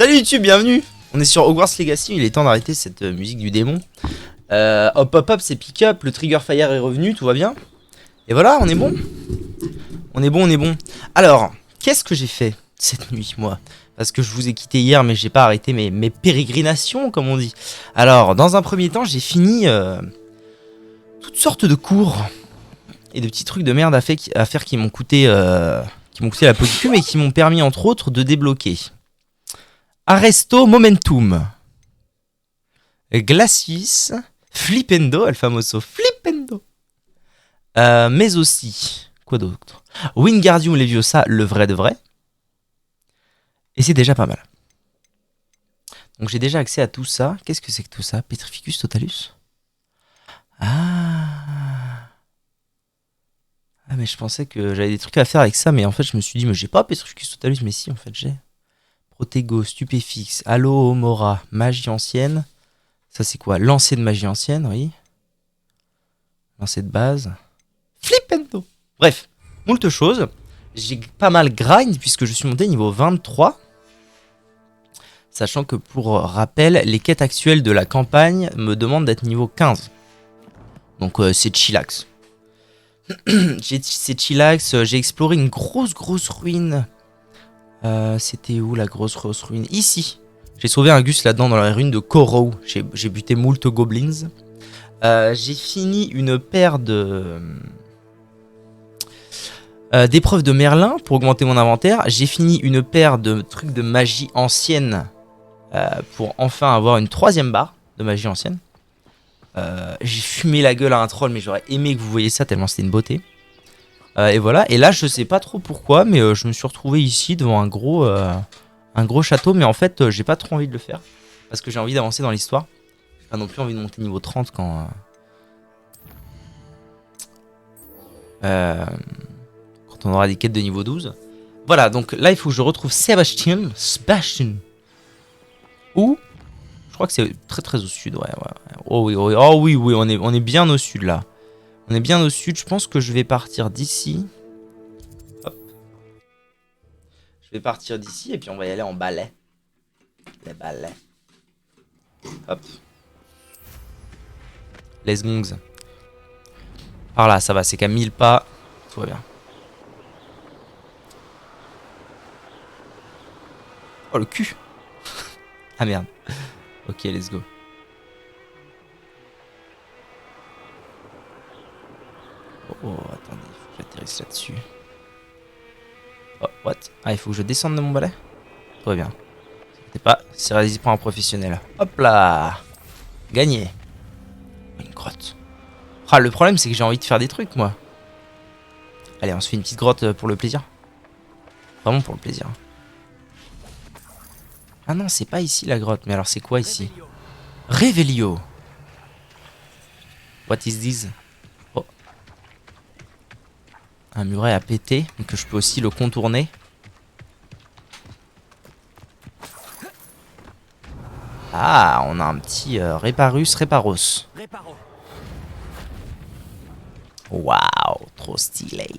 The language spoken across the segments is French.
Salut YouTube, bienvenue. On est sur Hogwarts Legacy, il est temps d'arrêter cette musique du démon. Hop hop hop, c'est pick up, le trigger fire est revenu, tout va bien. Et voilà, on est bon. On est bon. Alors, qu'est-ce que j'ai fait cette nuit, moi? Parce que je vous ai quitté hier, mais j'ai pas arrêté mes pérégrinations, comme on dit. Alors, dans un premier temps, j'ai fini toutes sortes de cours et de petits trucs de merde à faire qui m'ont coûté la peau du cul, mais qui m'ont permis, entre autres, de débloquer Arresto Momentum, Glacis, Flipendo, El Famoso Flipendo, mais aussi, quoi d'autre, Wingardium Leviosa, le vrai de vrai. Et c'est déjà pas mal. Donc j'ai déjà accès à tout ça. Qu'est-ce que c'est que tout ça? Petrificus Totalus? Ah, mais je pensais que j'avais des trucs à faire avec ça, mais en fait je me suis dit, mais j'ai pas Petrificus Totalus, mais si en fait j'ai. Protego, Stupéfix, Alohomora, Magie ancienne. Ça c'est quoi? Lancer de magie ancienne, oui. Lancer de base. Flipendo. Bref, moult choses. J'ai pas mal grind puisque je suis monté niveau 23. Sachant que pour rappel, les quêtes actuelles de la campagne me demandent d'être niveau 15. Donc c'est chillax. C'est chillax, j'ai exploré une grosse ruine. C'était où la grosse ruine? Ici. J'ai sauvé un gus là-dedans dans la ruine de Korow. J'ai buté moult goblins. J'ai fini une paire d'épreuves de Merlin pour augmenter mon inventaire. J'ai fini une paire de trucs de magie ancienne pour enfin avoir une troisième barre de magie ancienne. J'ai fumé la gueule à un troll, mais j'aurais aimé que vous voyiez ça tellement c'était une beauté. Et voilà, et là je sais pas trop pourquoi, mais je me suis retrouvé ici devant un gros château, mais en fait j'ai pas trop envie de le faire, parce que j'ai envie d'avancer dans l'histoire. J'ai pas non plus envie de monter niveau 30 quand on aura des quêtes de niveau 12. Voilà, donc là il faut que je retrouve Sebastian. Ou, je crois que c'est très au sud, ouais. Oh oui, on est bien au sud là. On est bien au sud, je pense que je vais partir d'ici. Hop. Je vais partir d'ici et puis on va y aller en balai. Les balais. Hop. Les gongs. Par là, ça va, c'est qu'à 1000 pas. Tout va bien. Oh le cul. Ah merde. Ok, let's go. Oh, attendez, il faut que j'atterrisse là-dessus. Oh, what? Ah, il faut que je descende de mon balai? Tout va bien. N'inquiétez pas, c'est réalisé pour un professionnel. Hop là! Gagné. Une grotte. Ah, le problème, c'est que j'ai envie de faire des trucs, moi. Allez, on se fait une petite grotte pour le plaisir. Vraiment pour le plaisir. Ah non, c'est pas ici la grotte, mais alors c'est quoi ici? Revelio. What is this? Oh. Un muret à péter, donc je peux aussi le contourner. Ah, on a un petit Reparus Reparos. Waouh, trop stylé.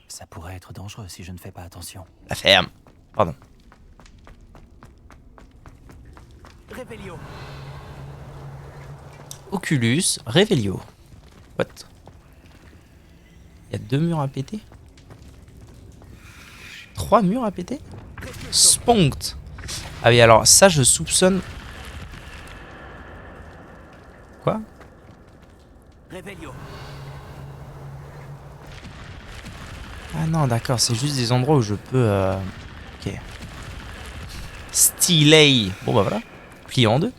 Ça pourrait être dangereux si je ne fais pas attention. La ferme. Pardon. Revelio. Oculus Revelio. What? Il y a 2 murs à péter? 3 murs à péter? Sponct. Ah oui, alors ça je soupçonne. Quoi? Revelio. Ah non, d'accord, c'est juste des endroits où je peux... Ok. Stylé. Bon bah voilà. Plié en deux.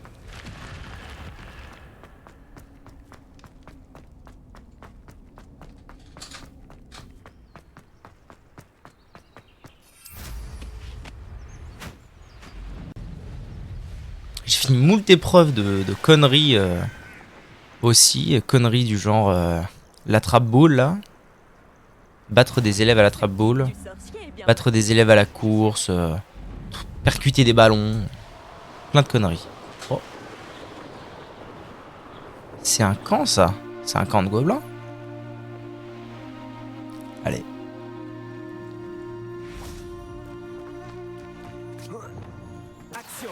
J'ai fini moult épreuves de conneries aussi. Conneries du genre l'attrape-boule là. Battre des élèves à l'attrape-boule. Battre des élèves à la course. Percuter des ballons. Plein de conneries. Oh. C'est un camp ça? C'est un camp de gobelins. Allez. Action.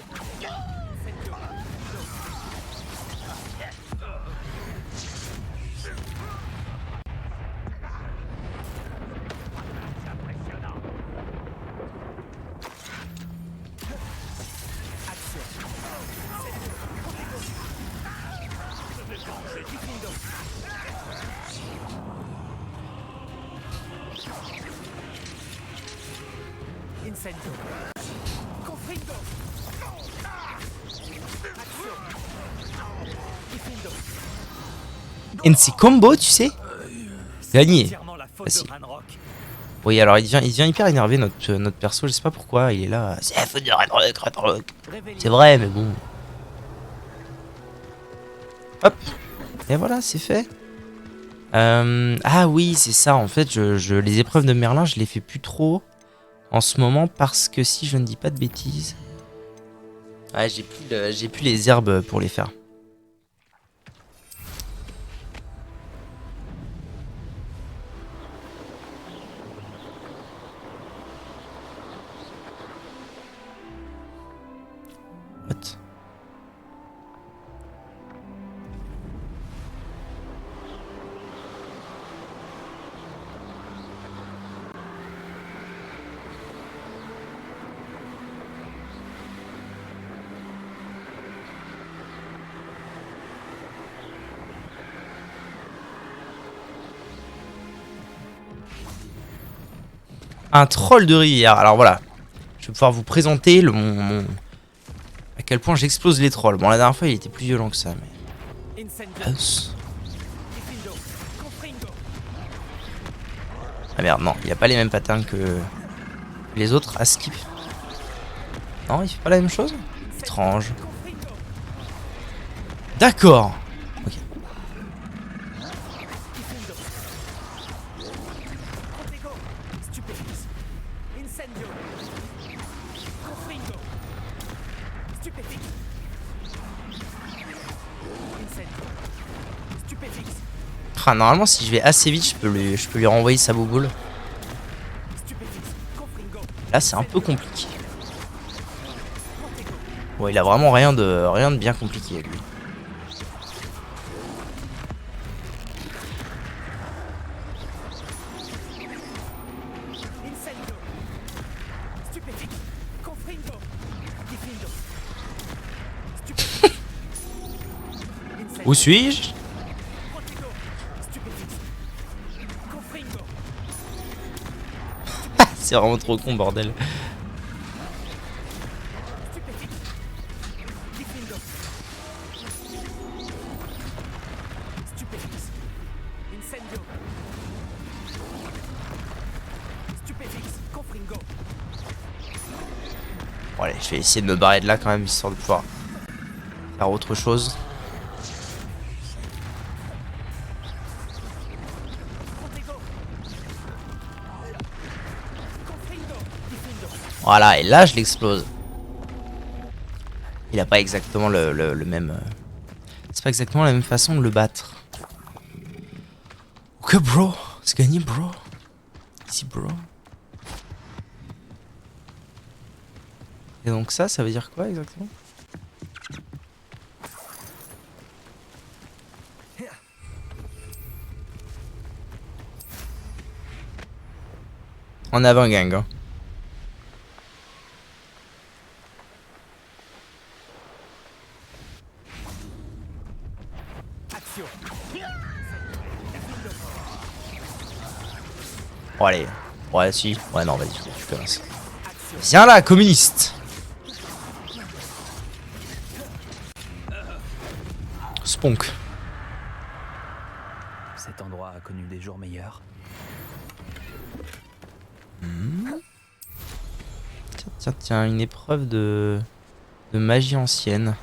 Incendio. Confringo. Action. Diffindo. NC Combo, tu sais. Gagné. Entièrement la faute Facile. de Ranrock. Oui, alors il devient hyper énervé notre perso, je sais pas pourquoi, il est là. C'est la faute de Ranrock, Ranrock. Réveillon. C'est vrai, mais bon. Hop. Et voilà, c'est fait. Ah oui, c'est ça. En fait, les épreuves de Merlin, je les fais plus trop en ce moment parce que si je ne dis pas de bêtises. Ouais, j'ai plus les herbes pour les faire. What? Un troll de rivière. Alors voilà, je vais pouvoir vous présenter à quel point j'explose les trolls. Bon, la dernière fois, il était plus violent que ça, mais... Incendio. Diffindo. Confringo. Ah merde, non, il n'y a pas les mêmes patterns que les autres à skip. Non, il fait pas la même chose? Étrange. Confringo. D'accord. Ok. Diffindo. Protego. Stupefix. Incendio. Confringo. Stupefix. Incendio. Stupefix. Ah, normalement, si je vais assez vite, je peux lui renvoyer sa bouboule. Stupefix. Confringo. Là, c'est un peu compliqué. Protego. Bon, il a vraiment rien de bien compliqué, lui. Incendio. Stupefix. Confringo. Diffindo. Stupefix. Incendio. Où suis-je? Protego. Stupefix. Confringo. C'est vraiment trop con, bordel. Stupefix. Diffindo. Stupefix. Incendio. Stupefix. Confringo. Bon, allez, je vais essayer de me barrer de là quand même, histoire de pouvoir faire autre chose. Protego. Confringo. Diffindo. Voilà, et là, je l'explose. Il a pas exactement le même... C'est pas exactement la même façon de le battre. Ok, bro. C'est gagné, bro. Easy, bro. Et donc ça veut dire quoi exactement? En avant, gang. Hein. Action. Bon, allez. Ouais, si. Ouais, non, vas-y, tu commences. Action. Viens là, communiste. Spunk. Cet endroit a connu des jours meilleurs. Tiens, tiens, une épreuve de magie ancienne.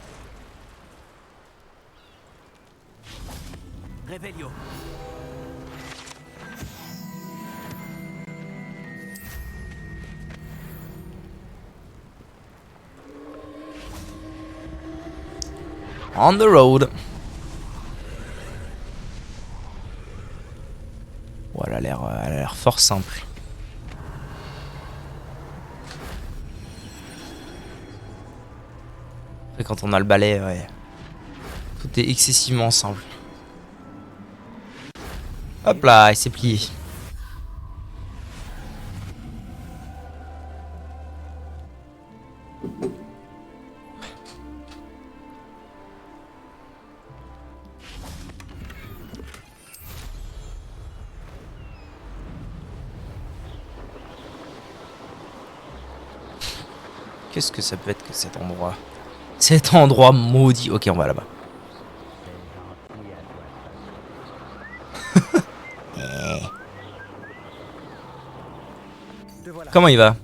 Réveillon. On the road. Oh, elle a l'air fort simple. Après, quand on a le balai, ouais. Tout est excessivement simple. Hop là, il s'est plié. Qu'est-ce que ça peut être que cet endroit? Cet endroit maudit. Ok, on va là-bas. Comment il va?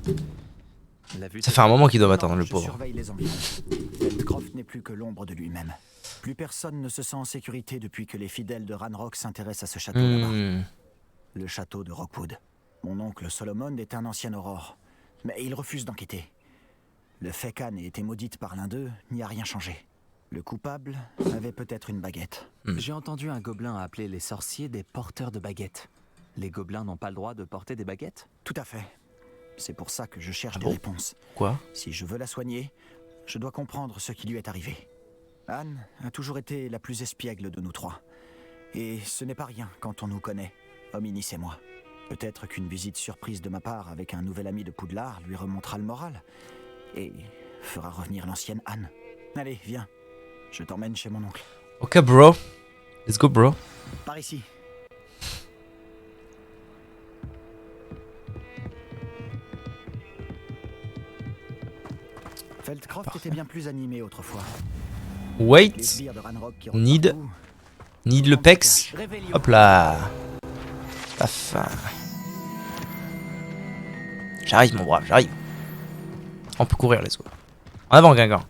Ça fait un moment qu'il doit m'attendre, le pauvre. Surveille les environs. Feldcroft n'est plus que l'ombre de lui-même. Plus personne ne se sent en sécurité depuis que les fidèles de Ranrock s'intéressent à ce château là-bas. Le château de Rockwood. Mon oncle Solomon est un ancien aurore, mais il refuse d'enquêter. Le fait qu'Anne ait été maudite par l'un d'eux n'y a rien changé. Le coupable avait peut-être une baguette. J'ai entendu un gobelin appeler les sorciers des porteurs de baguettes. Les gobelins n'ont pas le droit de porter des baguettes? Tout à fait. C'est pour ça que je cherche des bon réponses. Quoi? Si je veux la soigner, je dois comprendre ce qui lui est arrivé. Anne a toujours été la plus espiègle de nous trois. Et ce n'est pas rien quand on nous connaît, Hominis et moi. Peut-être qu'une visite surprise de ma part avec un nouvel ami de Poudlard lui remontera le moral et fera revenir l'ancienne Anne. Allez, viens. Je t'emmène chez mon oncle. Ok, bro. Let's go, bro. Par ici. Feldcroft était bien plus animé autrefois. Les Wait. sbires de Ranrock qui Need. partout. Need le pex. Hop là. Paf. J'arrive, mon brave, j'arrive. On peut courir, let's go. En avant, Guingamp.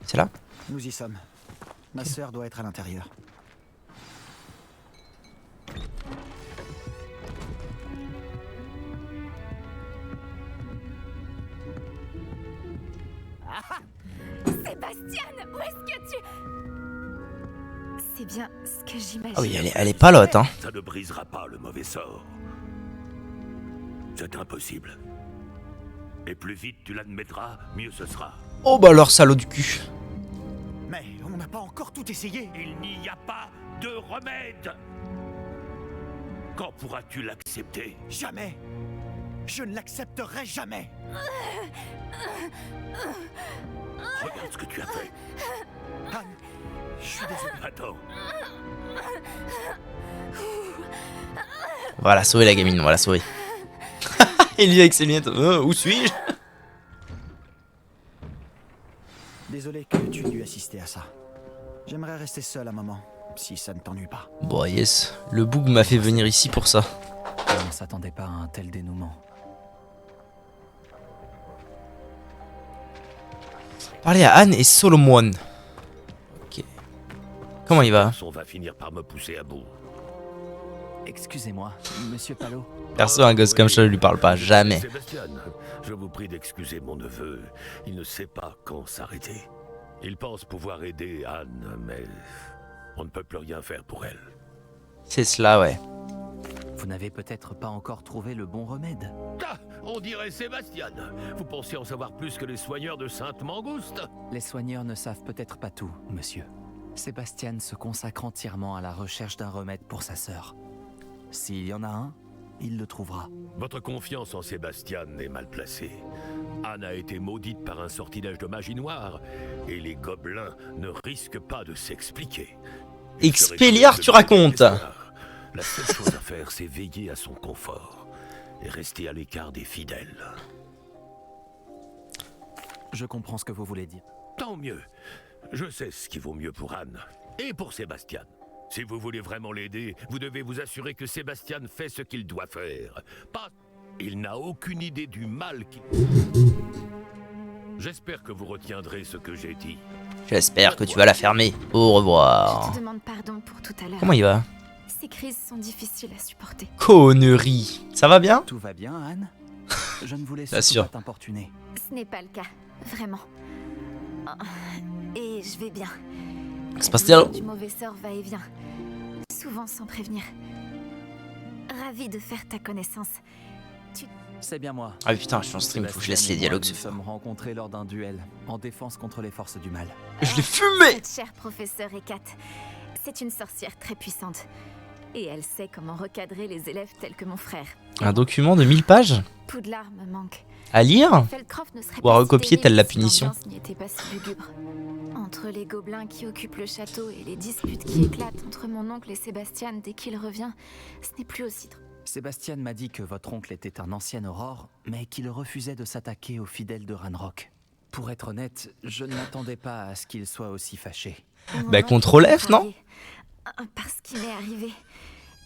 C'est là? Nous y sommes. Ma sœur doit être à l'intérieur. Sébastien, où est-ce que tu... C'est bien ce que j'imagine. Ah oui, elle est palote, hein. Ça ne brisera pas le mauvais sort. C'est impossible. Et plus vite tu l'admettras, mieux ce sera. Oh bah alors, salaud du cul. Mais on n'a pas encore tout essayé. Il n'y a pas de remède. Quand pourras-tu l'accepter? Jamais. Je ne l'accepterai jamais. Regarde ce que tu as fait. Anne, je suis désolé. Attends, On va la sauver, la gamine, on va la sauver. Il vit avec ses lunettes. Où suis-je? Désolé que tu aies dû assister à ça. J'aimerais rester seul un moment, si ça ne t'ennuie pas. Bon, yes. Le boug m'a fait venir ici pour ça. On ne s'attendait pas à un tel dénouement. Parler à Anne et Solomon. Ok. Comment il va? on va finir par me pousser à bout. Excusez-moi, monsieur Palot. Perso, un gosse comme ça, je lui parle pas, jamais. Sébastien, je vous prie d'excuser mon neveu. Il ne sait pas quand s'arrêter. Il pense pouvoir aider Anne, mais on ne peut plus rien faire pour elle. C'est cela, ouais. Vous n'avez peut-être pas encore trouvé le bon remède. Ah, on dirait Sébastien. Vous pensez en savoir plus que les soigneurs de Sainte-Mangouste? Les soigneurs ne savent peut-être pas tout, monsieur. Sébastien se consacre entièrement à la recherche d'un remède pour sa sœur. S'il y en a un, il le trouvera. Votre confiance en Sébastien est mal placée. Anne a été maudite par un sortilège de magie noire, et les gobelins ne risquent pas de s'expliquer. Expelliarmus, tu racontes? La seule chose à faire, c'est veiller à son confort et rester à l'écart des fidèles. Je comprends ce que vous voulez dire. Tant mieux. Je sais ce qui vaut mieux pour Anne et pour Sébastien. Si vous voulez vraiment l'aider, vous devez vous assurer que Sébastien fait ce qu'il doit faire. Pas... Il n'a aucune idée du mal qu'il... J'espère que vous retiendrez ce que j'ai dit. J'espère que tu vas la fermer. Au revoir. Je te demande pardon pour tout à l'heure. Comment il va? Ces crises sont difficiles à supporter. Connerie. Ça va bien? Tout va bien, Anne? Je ne voulais Bien surtout sûr. pas t'importuner. Ce n'est pas le cas, vraiment. Oh, et je vais bien. C'est pas stylé. Du mauvais sort va et vient, souvent sans prévenir. ravie de faire ta connaissance. C'est bien moi. Ah putain, je suis en stream, faut que je laisse les dialogues se Nous faire. sommes rencontrés lors d'un duel en défense contre les forces du mal. Je l'ai fumé. Notre cher professeur Ekat, c'est une sorcière très puissante. Et elle sait comment recadrer les élèves tels que mon frère. Un document de 1000 pages Poudlard me manque. à lire Felcroft ne serait ou à pas si recopier terrible telle la si punition. l'ambiance n'y était pas si lugubre. Entre les gobelins qui occupent le château et les disputes qui éclatent entre mon oncle et Sébastien dès qu'il revient, ce n'est plus aussi drôle. Sébastien m'a dit que votre oncle était un ancien Aurore, mais qu'il refusait de s'attaquer aux fidèles de Ranrock. Pour être honnête, je ne m'attendais pas à ce qu'il soit aussi fâché. Bah, contrôle F, non? Parce qu'il m'est arrivé.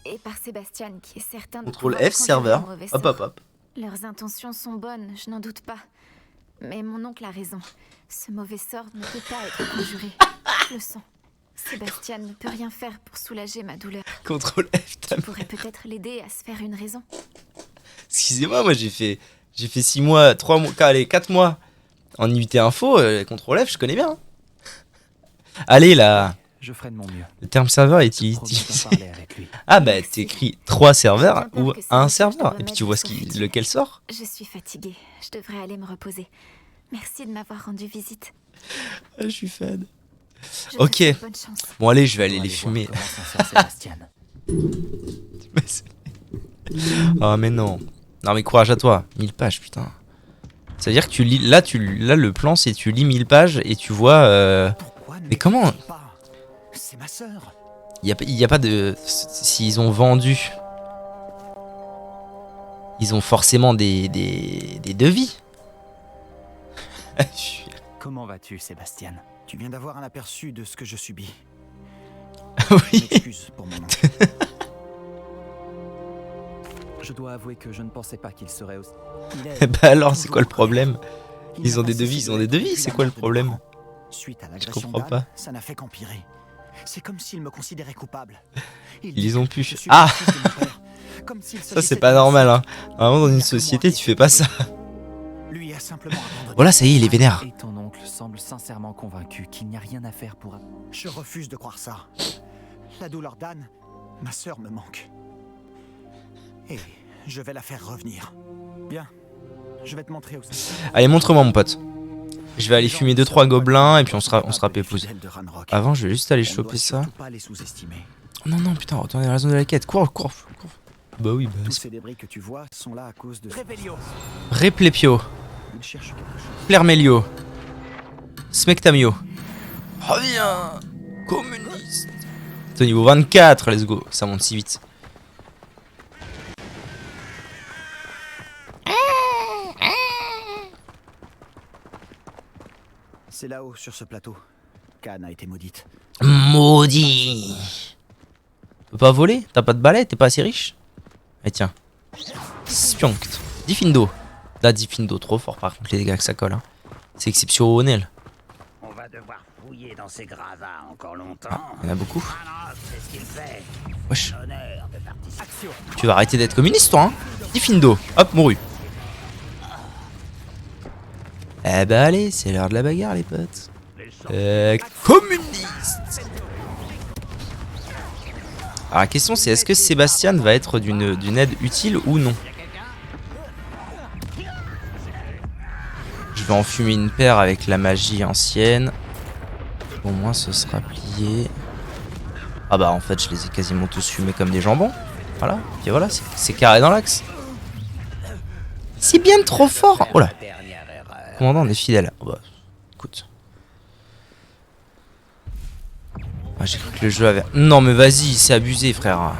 Et par Sébastien qui est certain de Contrôle pouvoir F, conjurer serveur. le mauvais Hop sort. hop hop. Leurs intentions sont bonnes, je n'en doute pas. Mais mon oncle a raison. Ce mauvais sort ne peut pas être conjuré. Je le sens. Sébastien ne peut rien faire pour soulager ma douleur. Contrôle F, Tu pourrais peut-être l'aider à se faire une raison. excusez-moi, moi j'ai fait 6 mois, 3 mois, allez, 4 mois en IUT Info, contrôle F, je connais bien. Allez là, Je ferai de mon mieux. le terme serveur est Promis d'en utilisé. parler avec lui. Ah bah t'écris 3 serveurs J'ai bien ou peur que ça un empêche de serveur, et remettre puis tu vois son futur. lequel sort. Je suis fatiguée. Je devrais aller me reposer. Merci de m'avoir rendu visite. Ah, je suis fan. Je Ok. te souhaite bonne chance. Bon allez, je vais aller Pour les voir fumer. comment s'en sort Sébastien. Ah mais non. Non mais courage à toi, 1000 pages putain. Ça veut dire que tu lis, là le plan c'est tu lis 1000 pages et tu vois Pourquoi ne mais comment m'écoutes-tu pas? C'est ma sœur. il y a pas de s'ils ont vendu, ils ont forcément des devis. Comment vas-tu, Sébastien? Tu viens d'avoir un aperçu de ce que je subis. Oui. Excuse pour mon oncle. Je dois avouer que je ne pensais pas qu'il serait aussi... Il est Bah alors c'est quoi le toujours problème? Il Ils n'a ont pas des cessé devis, de ils ont des l'être devis, depuis c'est la quoi le mort de mes problème? parents. Suite à l'agression comprends d'Anne, pas. ça n'a fait qu'empirer. C'est comme s'il me considérait coupable. Ils dit ont que pu. je suis Ah le fils de mon père, comme s'il Ça c'est s'agissait pas d'une normal hein. insulte. Vraiment dans Il une n'y a que moi société qui tu fais pas ça. Lui a simplement abandonné. Voilà ça y est il est vénère. Et ton oncle semble sincèrement convaincu qu'il n'y a rien à faire pour... Je refuse de croire ça. La douleur d'Anne, ma sœur me manque. Et je vais la faire revenir. Bien, je vais te montrer où ça. Allez montre-moi mon pote. Je vais aller fumer 2-3 gobelins et puis on sera pépouze. Avant je vais juste aller choper ça. Pas les sous-estimer. Non non putain retournez à la raison de la quête. Cours. Bah oui bah Tous c'est... ces débris que tu vois sont là à cause de... Replepio. Il cherche quelque chose. Plermelio. Smectamio. Reviens communiste. C'est au niveau 24, let's go. Ça monte si vite. C'est là-haut, sur ce plateau. Cannes a été maudite. Maudit. Tu peux pas voler? T'as pas de balai? T'es pas assez riche? Eh tiens. Spionkt. Diffindo. Là Diffindo trop fort par contre les dégâts que ça colle hein. C'est exceptionnel. On va devoir fouiller dans ces gravats encore longtemps. Il y en a beaucoup. Ranrock, c'est ce qu'il fait. Wesh. Honneur de participer. Tu vas arrêter d'être communiste toi hein. Diffindo. Hop mouru. Eh bah allez, c'est l'heure de la bagarre les potes. Communiste. Alors la question c'est est-ce que Sébastien va être d'une aide utile ou non? Je vais en fumer une paire avec la magie ancienne. Au moins ce sera plié. Ah bah en fait je les ai quasiment tous fumés comme des jambons. Voilà, et voilà, c'est carré dans l'axe. C'est bien trop fort. Oh là. Commandant, on est fidèle. Oh bah, écoute. Ah, j'ai cru que le jeu avait... Non mais vas-y, c'est abusé frère.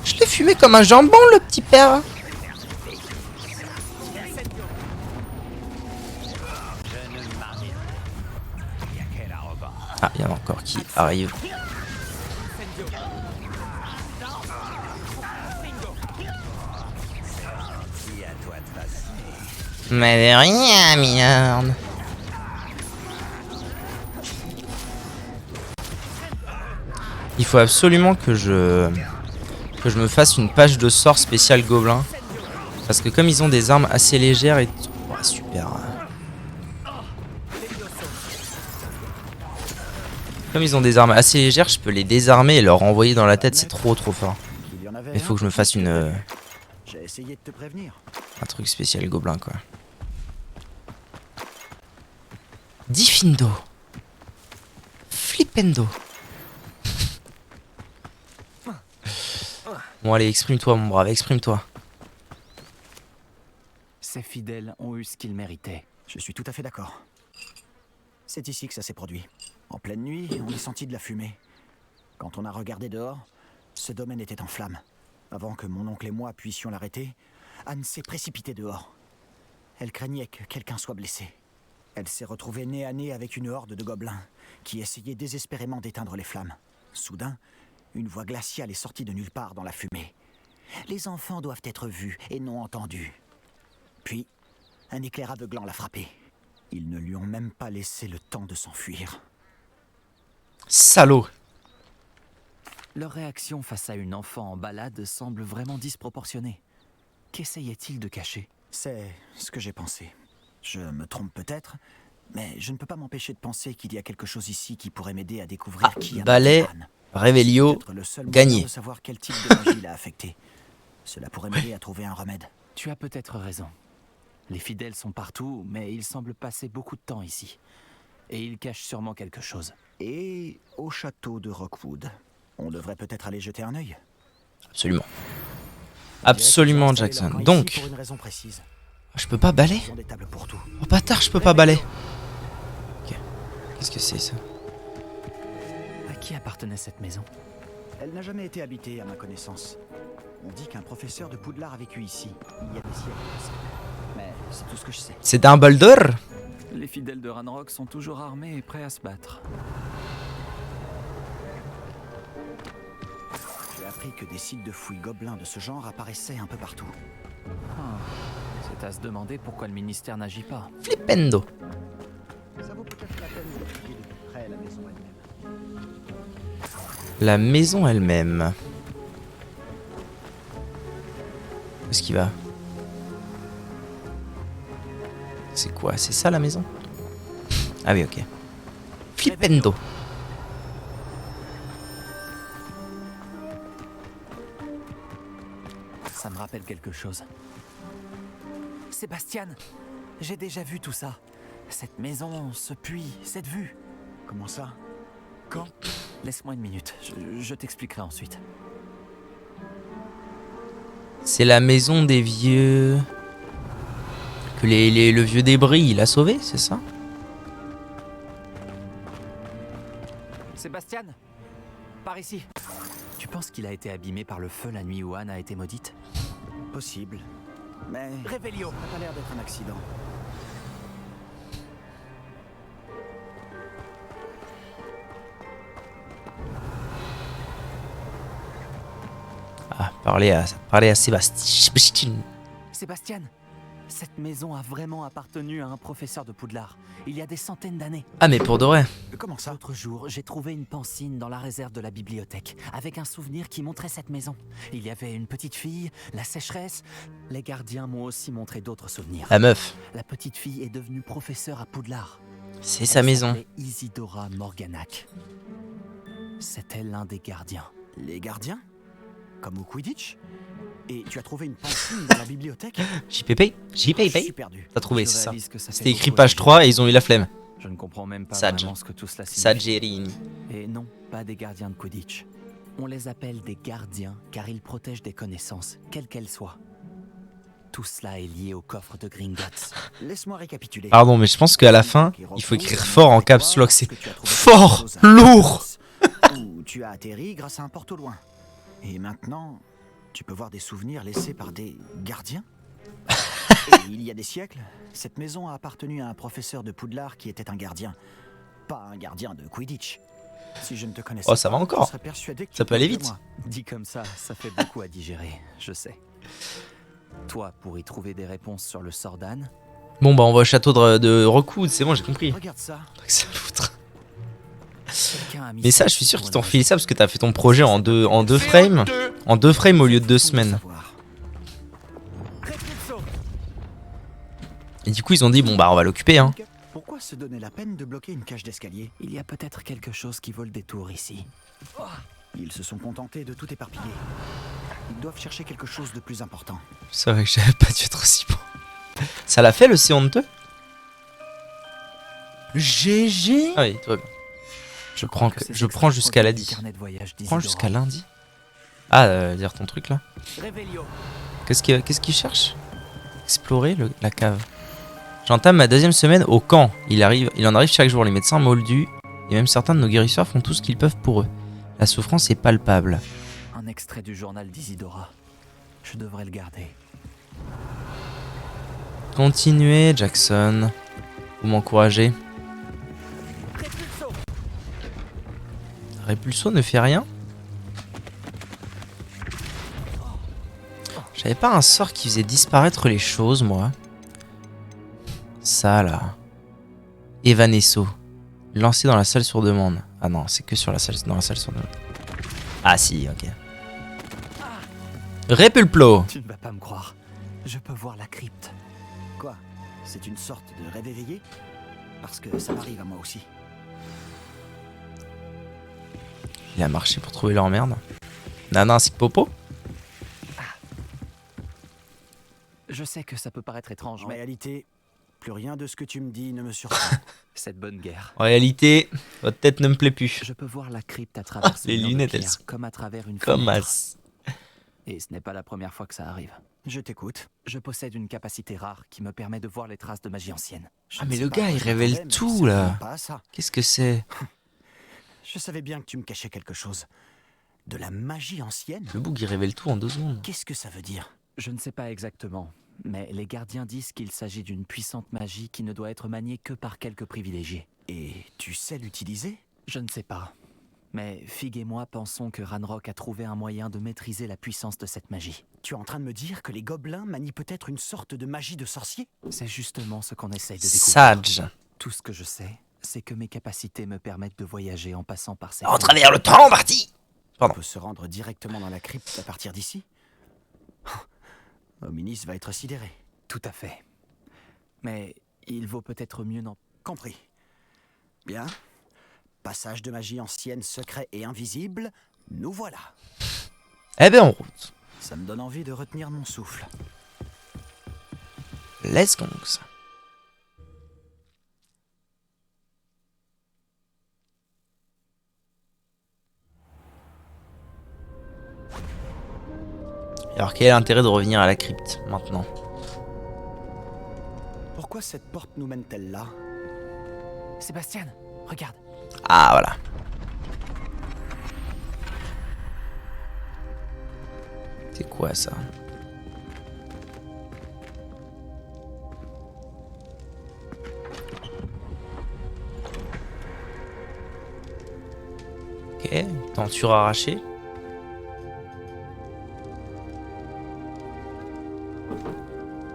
Je l'ai fumé comme un jambon le petit père. Ah, il y en a encore qui arrivent. Mais de rien, merde. Il faut absolument que je me fasse une page de sort spécial gobelin. Parce que comme ils ont des armes assez légères et tout... Oh, super. Comme ils ont des armes assez légères, je peux les désarmer et leur envoyer dans la tête, c'est trop fort. Il y en avait Il faut un que je me qui fasse s'était une perdu. J'ai essayé de te prévenir. un truc spécial gobelin quoi. Diffindo. Flippendo. Bon allez, exprime-toi mon brave, exprime-toi. Ces fidèles ont eu ce qu'ils méritaient. Je suis tout à fait d'accord. C'est ici que ça s'est produit. En pleine nuit, on a senti de la fumée. Quand on a regardé dehors, ce domaine était en flammes. Avant que mon oncle et moi puissions l'arrêter, Anne s'est précipitée dehors. Elle craignait que quelqu'un soit blessé. Elle s'est retrouvée nez à nez avec une horde de gobelins qui essayaient désespérément d'éteindre les flammes. Soudain, une voix glaciale est sortie de nulle part dans la fumée. Les enfants doivent être vus et non entendus. Puis, un éclair aveuglant l'a frappé. Ils ne lui ont même pas laissé le temps de s'enfuir. Salaud. Leur réaction face à une enfant en balade semble vraiment disproportionnée. Qu'essayait-il de cacher? C'est ce que j'ai pensé. Je me trompe peut-être, mais je ne peux pas m'empêcher de penser qu'il y a quelque chose ici qui pourrait m'aider à découvrir qui a balai, mangé Anne. Révélio, Peut-être le seul gagné. moyen de savoir quel type de magie l'a affecté. Cela pourrait m'aider à trouver un remède. Tu as peut-être raison. Les fidèles sont partout, mais ils semblent passer beaucoup de temps ici. Et ils cachent sûrement quelque chose. Et au château de Rockwood. On devrait peut-être aller jeter un œil. Absolument. On dirait Absolument qu'ils ont installé Jackson. leur camp ici Donc, pour une raison précise. je peux pas balayer? Ils ont des tables pour tout. Oh bâtard, je peux pas balayer. Ok. Qu'est-ce que c'est ça? À qui appartenait cette maison? Elle n'a jamais été habitée, à ma connaissance. On dit qu'un professeur de Poudlard a vécu ici, il y a des siècles de ça. Mais c'est tout ce que je sais. C'est un Boulder? Les fidèles de Ranrock sont toujours armés et prêts à se battre. J'ai appris que des sites de fouilles gobelins de ce genre apparaissaient un peu partout. Ah, c'est à se demander pourquoi le ministère n'agit pas. Flippendo. Ça vaut peut-être la peine d'étudier de plus près la maison elle-même. La maison elle-même. Où est-ce qu'il va? C'est quoi? C'est ça la maison? Ah oui, ok. Flippendo. Ça me rappelle quelque chose. Sébastien, j'ai déjà vu tout ça. Cette maison, ce puits, cette vue. Comment ça? Quand? Laisse-moi une minute, je t'expliquerai ensuite. C'est la maison des vieux... Que le vieux débris, il a sauvé, c'est ça? Sébastien, par ici. Tu penses qu'il a été abîmé par le feu la nuit où Anne a été maudite? Possible. Mais Révélio. ça n'a pas l'air d'être un accident. Ah, parler à Sébastien. Sébastien, cette maison a vraiment appartenu à un professeur de Poudlard, il y a des centaines d'années. Ah mais pour de vrai. Comment ça? L'autre jour, j'ai trouvé une pancine dans la réserve de la bibliothèque, avec un souvenir qui montrait cette maison. Il y avait une petite fille, la sécheresse. Les gardiens m'ont aussi montré d'autres souvenirs. La meuf. La petite fille est devenue professeure à Poudlard. C'est sa Elle maison. s'appelait Isidora Morganac. C'était l'un des gardiens. Les gardiens? Comme au Quidditch? Et tu as trouvé une pancine dans la bibliothèque? JPP? Je suis JPP? perdu. T'as trouvé, Je c'est ça. réalise que ça fait C'était écrit beaucoup page à 3 et ils ont eu la flemme. Je ne comprends même pas Sage. vraiment ce que tout cela signifie. Sagerini. Et non, pas des gardiens de Quidditch. On les appelle des gardiens car ils protègent des connaissances, quelles qu'elles soient. Tout cela est lié au coffre de Gringotts. Laisse-moi récapituler. Pardon, mais je pense qu'à la fin, il faut écrire fort en caps lock. C'est fort, lourd. Où tu as atterri grâce à un porte au loin. Et maintenant, tu peux voir des souvenirs laissés par des gardiens. Et il y a des siècles, cette maison a appartenu à un professeur de Poudlard qui était un gardien. Pas un gardien de Quidditch. Si je ne te connaissais Oh, ça va pas, encore. je serais persuadé que Ça tu peut aller parles de vite. moi. Dit comme ça fait beaucoup à digérer, je sais. Toi, pour y trouver des réponses sur le sort d'Anne, Bon bah on va au château de Rockwood, c'est bon, j'ai compris. Regarde ça. Que ça foutre. quelqu'un a mis Mais ça, ça je suis sûr pour qu'ils une t'ont raison. filé ça parce que t'as fait ton projet en deux frames. En 2 frames au lieu de 2 Faut le semaines. savoir. Et du coup, ils ont dit bon bah on va l'occuper hein. Pourquoi Pourquoi se donner la peine de bloquer une cage d'escalier? Il y a peut-être quelque chose qui vaut le détour ici. Ils se sont contentés de tout éparpiller. Ils doivent chercher quelque chose de plus important. C'est vrai que j'avais pas dû être aussi bon. Ça l'a fait le C honteux? GG. Ah oui, tout va bien. Je prends que ces jusqu'à extraits lundi. du carnet de voyage Je prends d'Isidora. jusqu'à lundi. Ah, dire ton truc là. Revelio. Qu'est-ce qu'il cherche? Explorer la cave. J'entame ma 2e semaine au camp. Il en arrive chaque jour. Les médecins moldus et même certains de nos guérisseurs font tout ce qu'ils peuvent pour eux. La souffrance est palpable. Un extrait du journal d'Isidora. Je devrais le garder. Continuez, Jackson. Vous m'encouragez. Repulso ne fait rien. J'avais pas un sort qui faisait disparaître les choses, moi. Ça, là. Evanesso. Lancé dans la salle sur demande. Ah non, c'est que dans la salle sur demande. Ah si, ok. Repulplo. Tu ne vas pas me croire. Je peux voir la crypte. Quoi? C'est une sorte de rêve éveillé? Parce que ça m'arrive à moi aussi. Il a marché pour trouver leur merde. Nana ainsi que Popo. Je sais que ça peut paraître étrange, En mais réalité, plus rien de ce que tu me dis ne me surprend. cette bonne guerre. En réalité, votre tête ne me plaît plus. Je peux voir la crypte à travers ce les mur de lunettes, pierre, elles sont comme à travers une Comme fenêtre. as. Et ce n'est pas la première fois que ça arrive. Je t'écoute. Je possède une capacité rare qui me permet de voir les traces de magie ancienne. Je Ah, ne mais sais le pas gars, à quoi il je révèle m'attendais, mais tout, c'est là. vraiment pas ça. Qu'est-ce que c'est? Je savais bien que tu me cachais quelque chose. De la magie ancienne? Le bouc, il révèle tout en 2 secondes. Qu'est-ce que ça veut dire? Je ne sais pas exactement, mais les gardiens disent qu'il s'agit d'une puissante magie qui ne doit être maniée que par quelques privilégiés. Et tu sais l'utiliser? Je ne sais pas. Mais Fig et moi pensons que Ranrock a trouvé un moyen de maîtriser la puissance de cette magie. Tu es en train de me dire que les gobelins manient peut-être une sorte de magie de sorcier? C'est justement ce qu'on essaye de découvrir. Sage. Tout ce que je sais, c'est que mes capacités me permettent de voyager en passant par ces... En travers le temps, parti. On peut se rendre directement dans la crypte à partir d'ici? Hominis va être sidéré. Tout à fait. Mais il vaut peut-être mieux n'en... Compris. Bien. Passage de magie ancienne, secret et invisible, nous voilà. Eh ben, en route. Ça me donne envie de retenir mon souffle. Let's go. Alors, quel est l'intérêt de revenir à la crypte maintenant? Pourquoi cette porte nous mène-t-elle là? Sébastien, regarde. Ah, voilà. C'est quoi ça? Ok, tenture arrachée.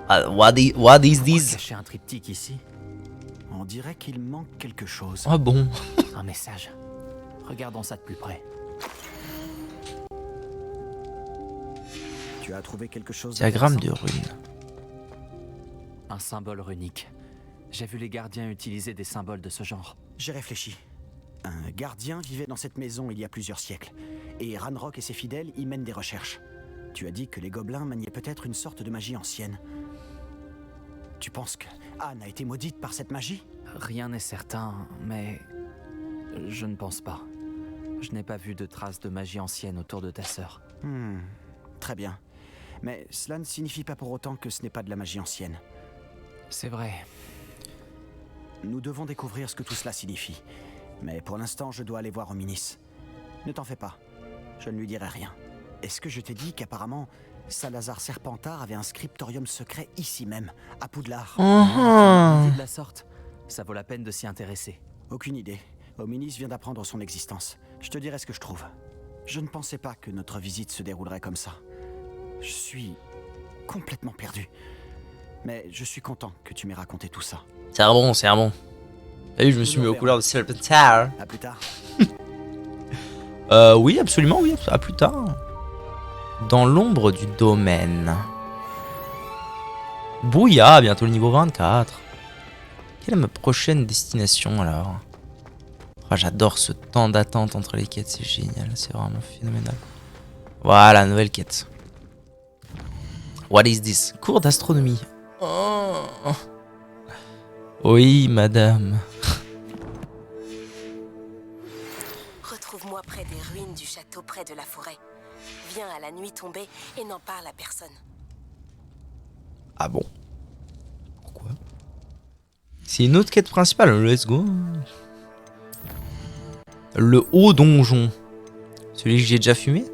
Ah, what is Pourquoi this? cacher un triptyque ici? On dirait qu'il manque quelque chose. Ah bon? Un message. Regardons ça de plus près. Tu as trouvé quelque chose Diagramme de d'intéressant? runes. Un symbole runique. J'ai vu les gardiens utiliser des symboles de ce genre. J'ai réfléchi. Un gardien vivait dans cette maison il y a plusieurs siècles. Et Ranrock et ses fidèles y mènent des recherches. Tu as dit que les gobelins maniaient peut-être une sorte de magie ancienne. Tu penses que Anne a été maudite par cette magie? Rien n'est certain, mais... je ne pense pas. Je n'ai pas vu de traces de magie ancienne autour de ta sœur. Très bien. Mais cela ne signifie pas pour autant que ce n'est pas de la magie ancienne. C'est vrai. Nous devons découvrir ce que tout cela signifie. Mais pour l'instant, je dois aller voir Hominis. Ne t'en fais pas. Je ne lui dirai rien. Est-ce que je t'ai dit qu'apparemment, Salazar Serpentard avait un scriptorium secret ici même, à Poudlard? Dit de la sorte, ça vaut la peine de s'y intéresser. Aucune idée. Hominis vient d'apprendre son existence. Je te dirai ce que je trouve. Je ne pensais pas que notre visite se déroulerait comme ça. Je suis complètement perdu. Mais je suis content que tu m'aies raconté tout ça. C'est un bon, c'est un bon. T'as vu, je me suis mis aux couleurs de Serpentard. À plus tard. Oui, absolument, oui. À plus tard. Dans l'ombre du domaine. Bouya, bientôt le niveau 24. Quelle est ma prochaine destination alors? Oh, j'adore ce temps d'attente entre les quêtes, c'est génial, c'est vraiment phénoménal. Voilà, nouvelle quête. What is this? Cours d'astronomie. Oh. Oui, madame. Retrouve-moi près des ruines du château, près de la forêt. Viens à la nuit tombée et n'en parle à personne. Ah bon? Pourquoi? C'est une autre quête principale, let's go. Le haut donjon. Celui que j'ai déjà fumé?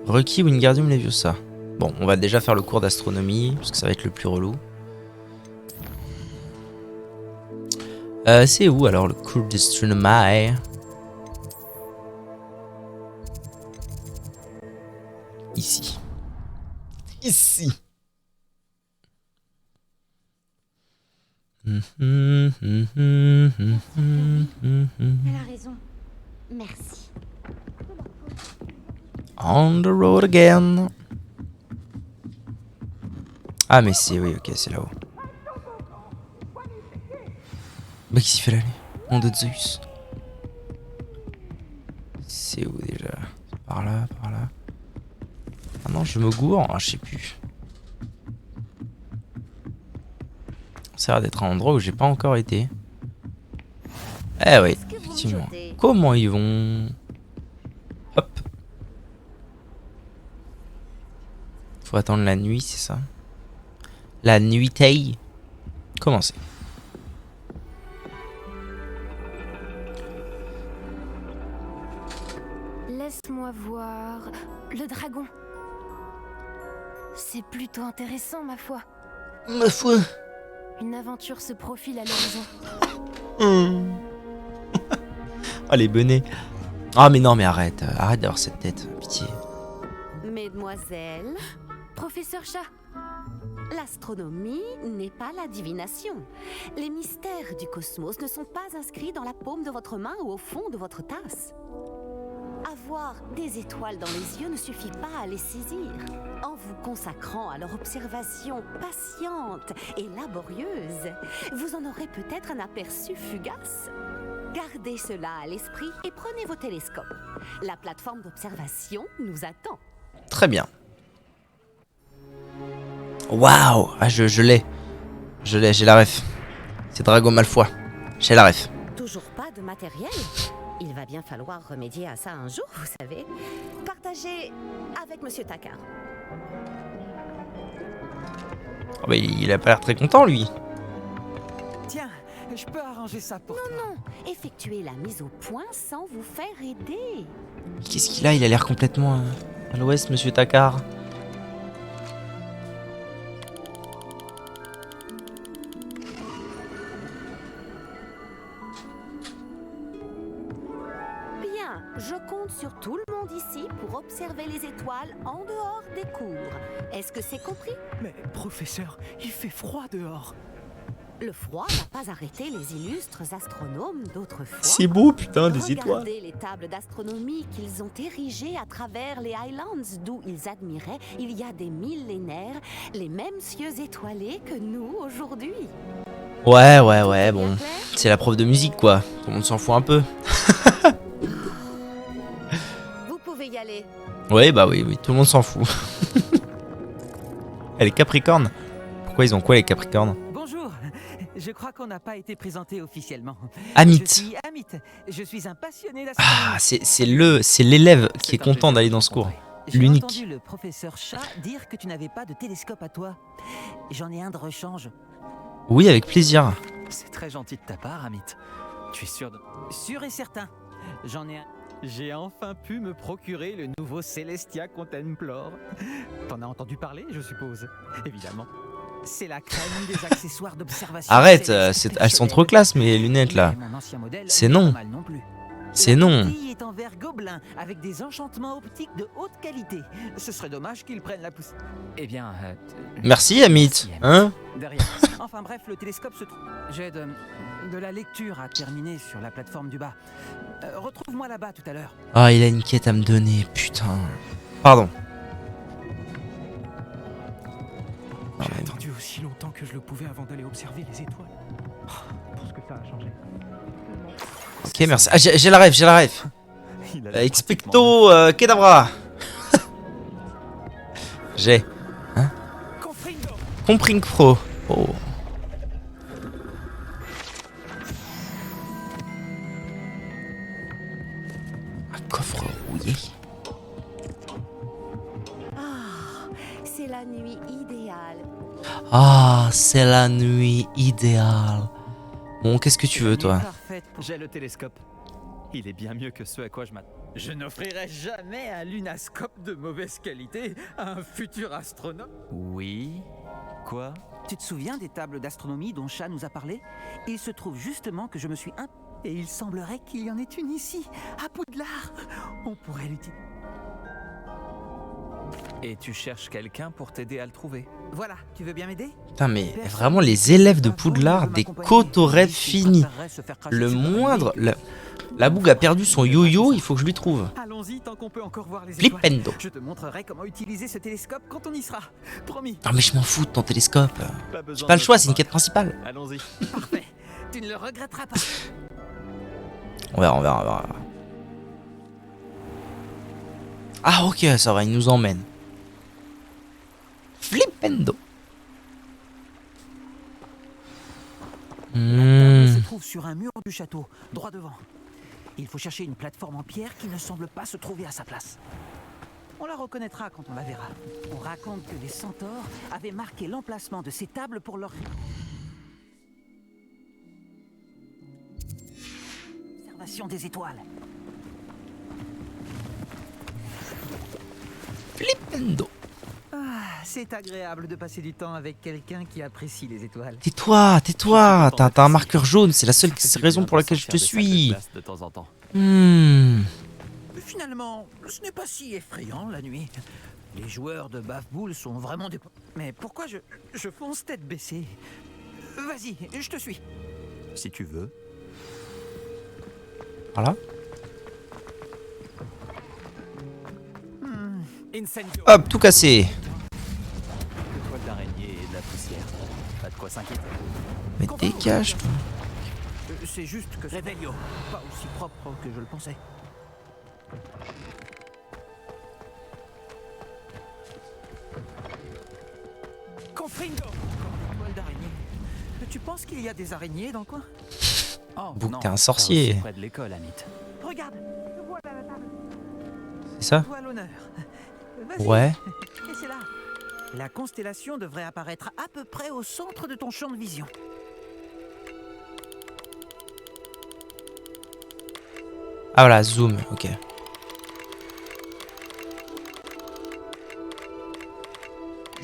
Requis Wingardium Leviosa. Bon, on va déjà faire le cours d'astronomie, parce que ça va être le plus relou. C'est où alors le cours d'astronomie? Ici. Ici. Elle a raison. Merci. On the road again. Ah mais c'est, oui, ok, c'est là-haut. Bah qu'est-ce qu'il fait là, lui? Nom de Zeus. C'est où déjà? Par là, par là. Ah non, je me gourre, ah, je sais plus. Ça a l'air d'être un endroit où j'ai pas encore été. Eh oui, effectivement. Comment ils vont? Hop. Faut attendre la nuit, c'est ça? La nuitée. Commencez. Laisse-moi voir. Le dragon. C'est plutôt intéressant, ma foi. Ma foi. Une aventure se profile à l'horizon. Oh les benets. Ah mais non mais arrête. Arrête d'avoir cette tête. Pitié. Mesdemoiselles, Professeur Chat, l'astronomie n'est pas la divination. Les mystères du cosmos ne sont pas inscrits dans la paume de votre main ou au fond de votre tasse. Avoir des étoiles dans les yeux ne suffit pas à les saisir. En vous consacrant à leur observation patiente et laborieuse, vous en aurez peut-être un aperçu fugace. Gardez cela à l'esprit et prenez vos télescopes. La plateforme d'observation nous attend. Très bien. Waouh. Ah je l'ai. Je l'ai, j'ai la ref. C'est Drago Malfoy. J'ai la ref. Toujours pas de matériel? Il va bien falloir remédier à ça un jour, vous savez. Partagez avec Monsieur Takar. Oh bah il a pas l'air très content lui. Tiens, je peux arranger ça pour toi. Non, effectuez la mise au point sans vous faire aider. Qu'est-ce qu'il a? Il a l'air complètement à l'ouest, monsieur Takar. Bien, je compte sur tout le monde ici pour observer les étoiles en dehors des cours. Est-ce que c'est compris? Mais professeur, il fait froid dehors. Le froid n'a pas arrêté les illustres astronomes d'autrefois. C'est beau putain des étoiles. Regardez les tables d'astronomie qu'ils ont érigées à travers les Highlands, d'où ils admiraient, il y a des millénaires, les mêmes cieux étoilés que nous aujourd'hui. Ouais bon. C'est la prof de musique quoi. Tout le monde s'en fout un peu. Vous pouvez y aller. Ouais bah oui, tout le monde s'en fout. Elle est Capricorne. Pourquoi ils ont quoi les Capricornes? Bonjour, je crois qu'on n'a pas été présenté officiellement. Amit. Je suis Amit, je suis un passionné d'astronomie. Ah, c'est l'élève qui est content d'aller dans ce cours. J'ai L'unique. entendu le professeur Chat dire que tu n'avais pas de télescope à toi. J'en ai un de rechange. Oui, avec plaisir. C'est très gentil de ta part, Amit. Tu es sûr de... Sûr et certain. J'en ai un. J'ai enfin pu me procurer le nouveau Celestia Contemplor. T'en as entendu parler, je suppose. Évidemment. C'est la crème des accessoires d'observation. Arrête, elles sont trop classe mes lunettes là. C'est non. C'est non. La lentille est en verre gobelin avec des enchantements optiques de haute qualité. Ce serait dommage qu'ils prennent la poussière. Eh bien, Merci Amit. Hein? derrière. Enfin bref, le télescope se trouve. J'ai de la lecture à terminer sur la plateforme du bas. Retrouve-moi là-bas tout à l'heure. Ah, il a une quête à me donner, putain. Pardon. J'ai attendu aussi longtemps que je le pouvais avant d'aller observer les étoiles. ça a changé. Ok, merci. Ah, j'ai la ref, j'ai la ref. Expecto Kedavra. J'ai. Hein? Compring Pro. Oh. Un coffre rouillé. C'est la nuit idéale. Ah, c'est la nuit idéale. Bon, qu'est-ce que tu veux, toi? Parfait. J'ai le télescope. Il est bien mieux que ce à quoi je m'attends. Je n'offrirai jamais un lunascope de mauvaise qualité à un futur astronome. Oui. Quoi? Tu te souviens des tables d'astronomie dont Chat nous a parlé? Il se trouve justement que je me suis et il semblerait qu'il y en ait une ici, à Poudlard. On pourrait l'utiliser. Et tu cherches quelqu'un pour t'aider à le trouver. Voilà, tu veux bien m'aider? Putain, mais vraiment, les élèves de Poudlard, des côtes aux rêves finis. Le moindre... La Boug a perdu son yo-yo, il faut que je lui trouve. Allons-y tant qu'on peut encore voir les étoiles. Flipendo. Je te montrerai comment utiliser ce télescope quand on y sera. Promis. Non mais je m'en fous de ton télescope. J'ai pas le choix, c'est une quête principale. Allons-y. Parfait. Tu ne le regretteras pas. On verra, on verra, on verra. Ah ok, ça va, il nous emmène. Flipendo. Elle se trouve sur un mur du château, droit devant. Il faut chercher une plateforme en pierre qui ne semble pas se trouver à sa place. On la reconnaîtra quand on la verra. On raconte que les centaures avaient marqué l'emplacement de ces tables pour leur observation des étoiles. Flipendo. Ah, c'est agréable de passer du temps avec quelqu'un qui apprécie les étoiles. Tais-toi, tais-toi. T'as un marqueur jaune, c'est la seule raison pour laquelle je te suis. De temps en temps. Finalement, ce n'est pas si effrayant la nuit. Les joueurs de Bafboul sont vraiment des... Mais pourquoi je fonce tête baissée? Vas-y, je te suis. Si tu veux. Voilà. Incendio. Hop, tout cassé. Des toiles d'araignée et de la poussière. Pas de quoi s'inquiéter. Mais dégage, toi. C'est juste que... Réveillon. Pas aussi propre que je le pensais. Confrindo. Toile d'araignée. Tu penses qu'il y a des araignées dans le coin? Oh, Bouk, non, t'es un pas sorcier. aussi près de l'école, Amit. Regarde, voilà la table. C'est ça? Toi l'honneur. Vas-y. Ouais. Et c'est là. La constellation devrait apparaître à peu près au centre de ton champ de vision. Ah voilà, zoom, ok.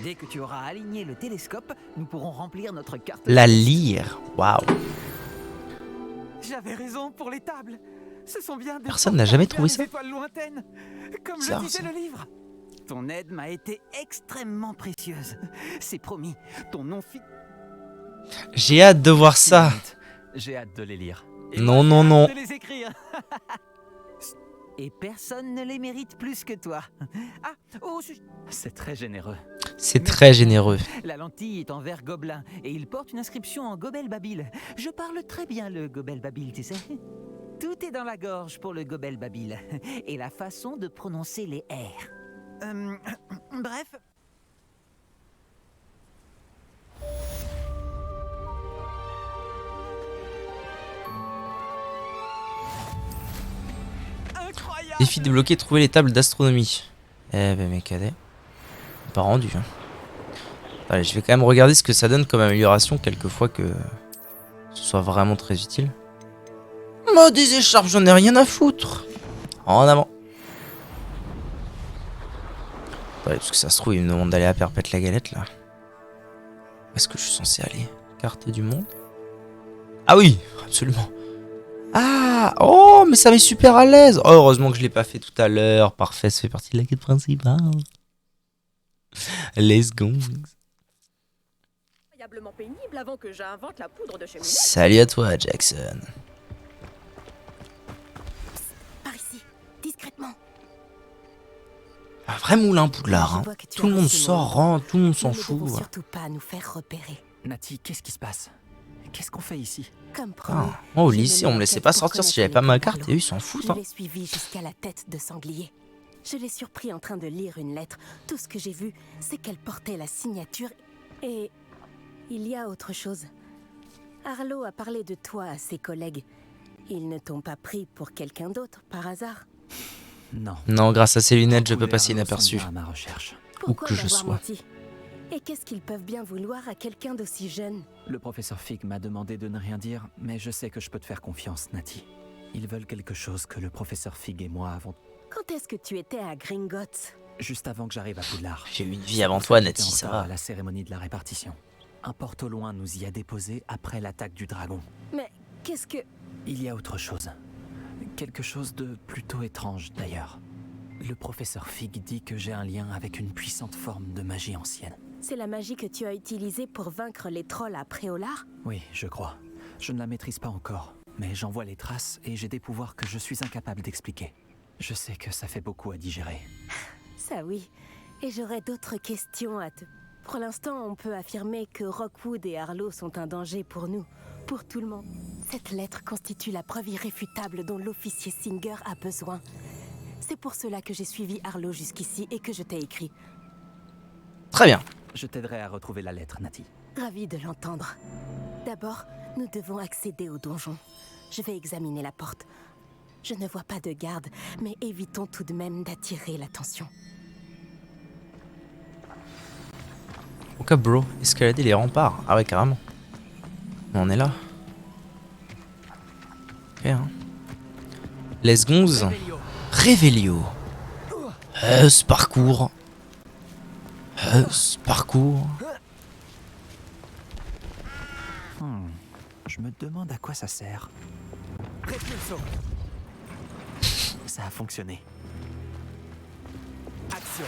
Dès que tu auras aligné le télescope, nous pourrons remplir notre carte. La lyre, waouh. J'avais raison pour les tables. Ce sont bien des Personne n'a jamais trouvé des ça. étoiles lointaines, comme Bizarre, le disait ça. le livre. Ton aide m'a été extrêmement précieuse. C'est promis. Ton nom J'ai hâte de voir ça. J'ai hâte de les lire. Non, non, non. de les écrire. Et personne ne les mérite plus que toi. Ah, au sujet. C'est très généreux. C'est très généreux. La lentille est en verre gobelin et il porte une inscription en gobel babil. Je parle très bien le gobel babil, tu sais. Tout est dans la gorge pour le gobel babil et la façon de prononcer les R. Bref. Incroyable. Défi débloqué, trouver les tables d'astronomie. Eh ben mes cadets. Pas rendu. Hein. Allez, je vais quand même regarder ce que ça donne comme amélioration quelquefois que ce soit vraiment très utile. Moi des écharpes, j'en ai rien à foutre. En avant. Ouais, parce que ça se trouve, il me demande d'aller à Perpète la Galette là. Où est-ce que je suis censé aller? Carte du monde? Ah oui, absolument. Ah, oh, mais ça met super à l'aise. Oh, heureusement que je l'ai pas fait tout à l'heure. Parfait, ça fait partie de la quête principale. Let's go. Incroyablement pénible avant que j'invente la poudre de cheminée. Salut à toi, Jackson. Par ici, discrètement. Un vrai moulin Poudlard. Hein. Tout le monde sort, rentre, tout le monde s'en Ne fout. devons surtout pas nous faire repérer. Nati, qu'est-ce qui se passe? Qu'est-ce qu'on fait ici? Comme promis. Ah, moi au j'ai lycée, mené on me laissait l'enquête pas pour sortir si connaître j'avais les pas ma plans carte d'Arlo. et eux ils s'en foutent. Je Hein. l'ai suivi jusqu'à la tête de sanglier. Je l'ai surpris en train de lire une lettre. Tout ce que j'ai vu, c'est qu'elle portait la signature. Et il y a autre chose. Arlo a parlé de toi à ses collègues. Ils ne t'ont pas pris pour quelqu'un d'autre, par hasard? Non. Non, grâce à ces lunettes, je peux Beaucoup passer d'Arlo inaperçu. sont bien à ma recherche. Pourquoi que je m'avoir sois. menti? Et qu'est-ce qu'ils peuvent bien vouloir à quelqu'un d'aussi jeune? Le professeur Fig m'a demandé de ne rien dire, mais je sais que je peux te faire confiance, Natty. Ils veulent quelque chose que le professeur Fig et moi avons... Quand est-ce que tu étais à Gringotts? Juste avant que j'arrive à Poudlard. J'ai eu une vie avant toi, Natty, J'étais en ça retard va. à la cérémonie de la répartition. Un porte au loin nous y a déposés après l'attaque du dragon. Mais qu'est-ce que... Il y a autre chose. Quelque chose de plutôt étrange, d'ailleurs. Le professeur Fig dit que j'ai un lien avec une puissante forme de magie ancienne. C'est la magie que tu as utilisée pour vaincre les trolls à Préolard? Oui, je crois. Je ne la maîtrise pas encore, mais j'en vois les traces et j'ai des pouvoirs que je suis incapable d'expliquer. Je sais que ça fait beaucoup à digérer. Ça oui. Et j'aurais d'autres questions à te... Pour l'instant, on peut affirmer que Rockwood et Arlo sont un danger pour nous, pour tout le monde. Cette lettre constitue la preuve irréfutable dont l'officier Singer a besoin. C'est pour cela que j'ai suivi Arlo jusqu'ici et que je t'ai écrit. Très bien. Je t'aiderai à retrouver la lettre, Natty. Ravi de l'entendre. D'abord, nous devons accéder au donjon. Je vais examiner la porte. Je ne vois pas de garde, mais évitons tout de même d'attirer l'attention. Pourquoi, bro? Escalader les remparts? Ah ouais, carrément. On est là. Ok, hein. Les gonzes. Révélio. Ce parcours. Ce parcours. Je me demande à quoi ça sert. Ça a fonctionné. Action.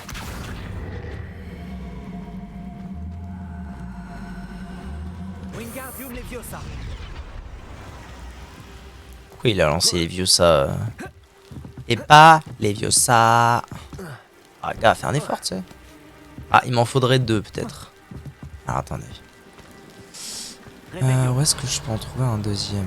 Wingardium Leviosa. Pourquoi il a lancé les vieux ça et pas les vieux ça? Ah, gars, fais un effort, tu sais. Ah, il m'en faudrait deux, peut-être. Alors, attendez. Où est-ce que je peux en trouver un deuxième?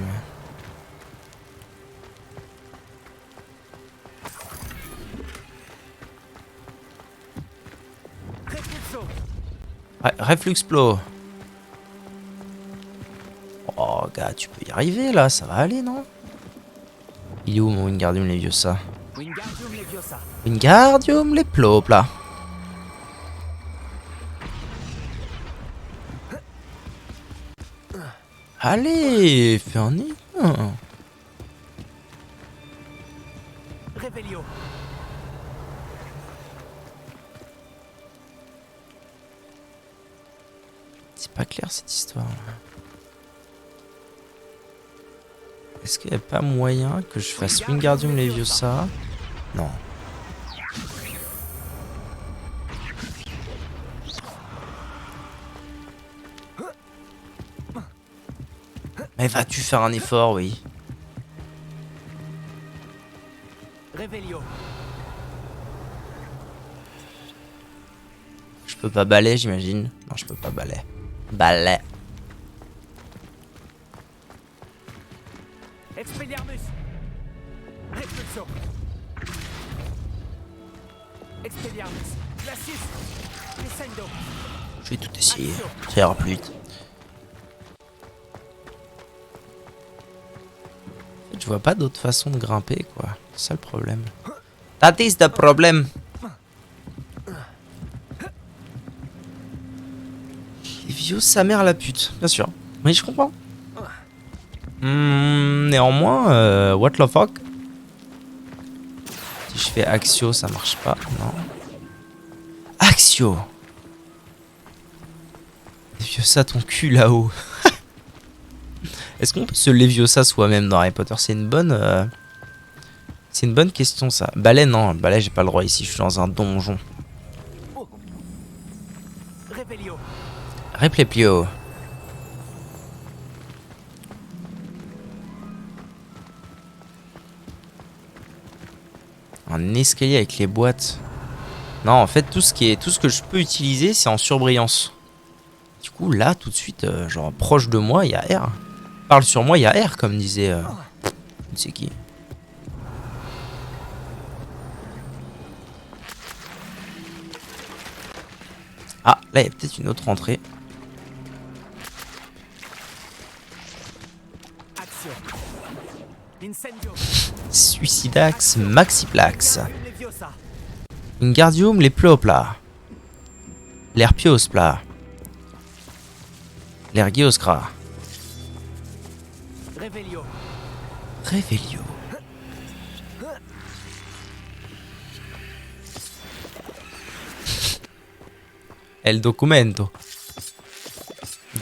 Ouais, Refluxplo. Oh, gars, tu peux y arriver, là. Ça va aller, non? Il est où, mon Wingardium Leviosa? Wingardium Leviosa. Wingardium Leplopla. Allez, fais un nid. Révélio. C'est pas clair cette histoire. Est-ce qu'il n'y a pas moyen que je fasse Wingardium Leviosa? Non. Mais vas-tu faire un effort, oui. Révélio. Je peux pas balai, j'imagine. Non, je peux pas balai. Balai. Expelliarmus. Repulso. Expelliarmus. Glacius. Descendo. Je vais tout essayer. Ça ira plus vite. Je vois pas d'autre façon de grimper, quoi. C'est ça le problème. That is the problem. Les vieux, sa mère la pute, bien sûr. Oui, je comprends. Néanmoins, what the fuck? Si je fais Axio, ça marche pas, non. Axio! Leviosa ton cul là-haut. Est-ce qu'on peut se Leviosa soi-même dans Harry Potter? C'est une bonne question ça. Balai non, balai j'ai pas le droit ici, je suis dans un donjon. Révélio. Repleplio. Un escalier avec les boîtes. Non, en fait tout ce que je peux utiliser c'est en surbrillance. Du coup là tout de suite genre proche de moi il y a R. Parle sur moi, il y a R, comme disait... c'est qui? Ah, là, il y a peut-être une autre entrée. Action. Incendio. Suicidax Maxiplax. Leviosa. Wingardium les Pleopla. L'Herpiospla. L'Ergioscra. Revelio. Revelio. El documento.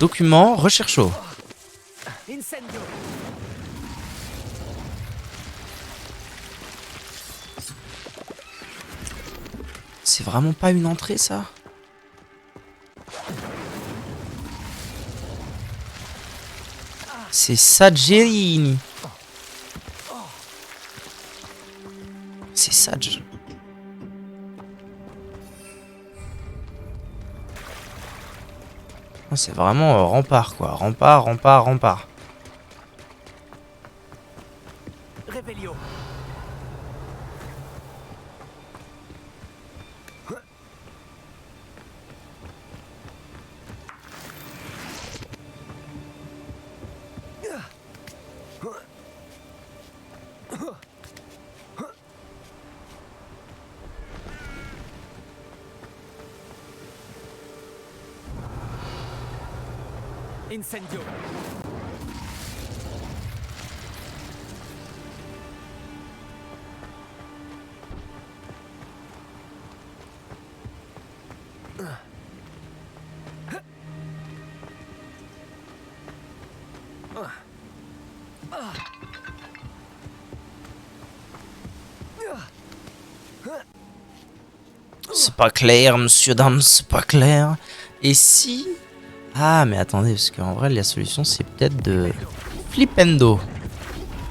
Document rechercho. Incendio. C'est vraiment pas une entrée ça? C'est Sadgerini. C'est Sadge. C'est vraiment rempart quoi. Rempart, rempart, rempart. Revelio. Incendio. C'est pas clair, monsieur, dame, c'est pas clair. Et si... Ah, mais attendez, parce qu'en vrai, la solution, c'est peut-être de... Flipendo.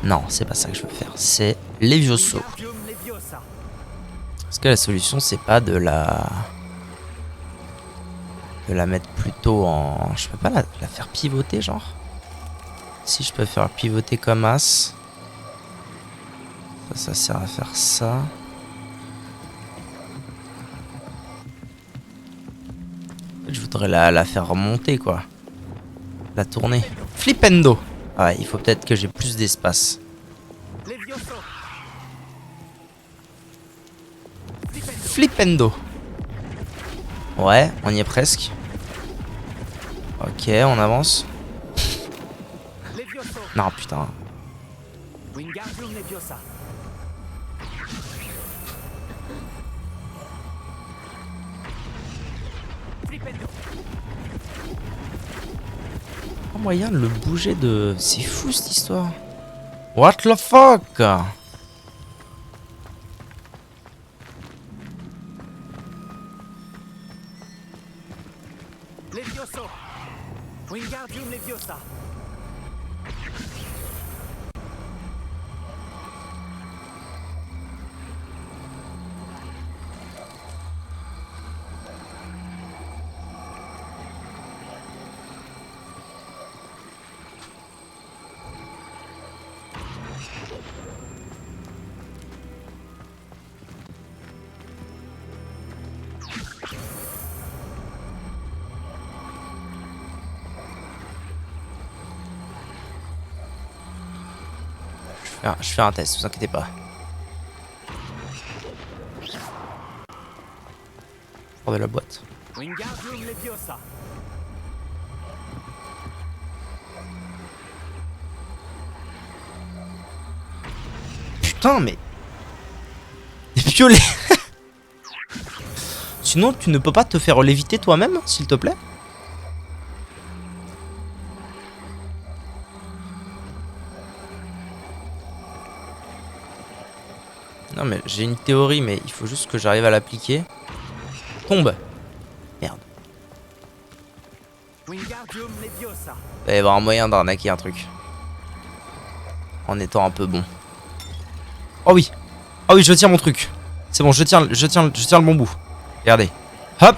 Non, c'est pas ça que je veux faire. C'est Levioso. Est-ce que la solution, c'est pas de la... De la mettre plutôt en... Je peux pas la faire pivoter, genre? Si, je peux faire pivoter comme As. Ça sert à faire ça. Je voudrais la faire remonter quoi. La tourner. Flipendo. Ah ouais, il faut peut-être que j'ai plus d'espace. Flipendo. Ouais, on y est presque. Ok, on avance. Non putain. Wingardium Leviosa. Pas moyen de le bouger de... C'est fou cette histoire. What the fuck? Levioso. Wingardium Leviosa. Je fais un test, vous inquiétez pas. Hors de la boîte. Wingardium Leviosa. Putain, mais... Des piolets. Sinon, tu ne peux pas te faire léviter toi-même, s'il te plaît? Non mais j'ai une théorie, mais il faut juste que j'arrive à l'appliquer. Tombe. Merde. Wingardium Leviosa. Il va y avoir un moyen d'arnaquer un truc. En étant un peu bon. Oh oui. Oh oui, je tiens mon truc. C'est bon, je tiens le bon bout. Regardez. Hop.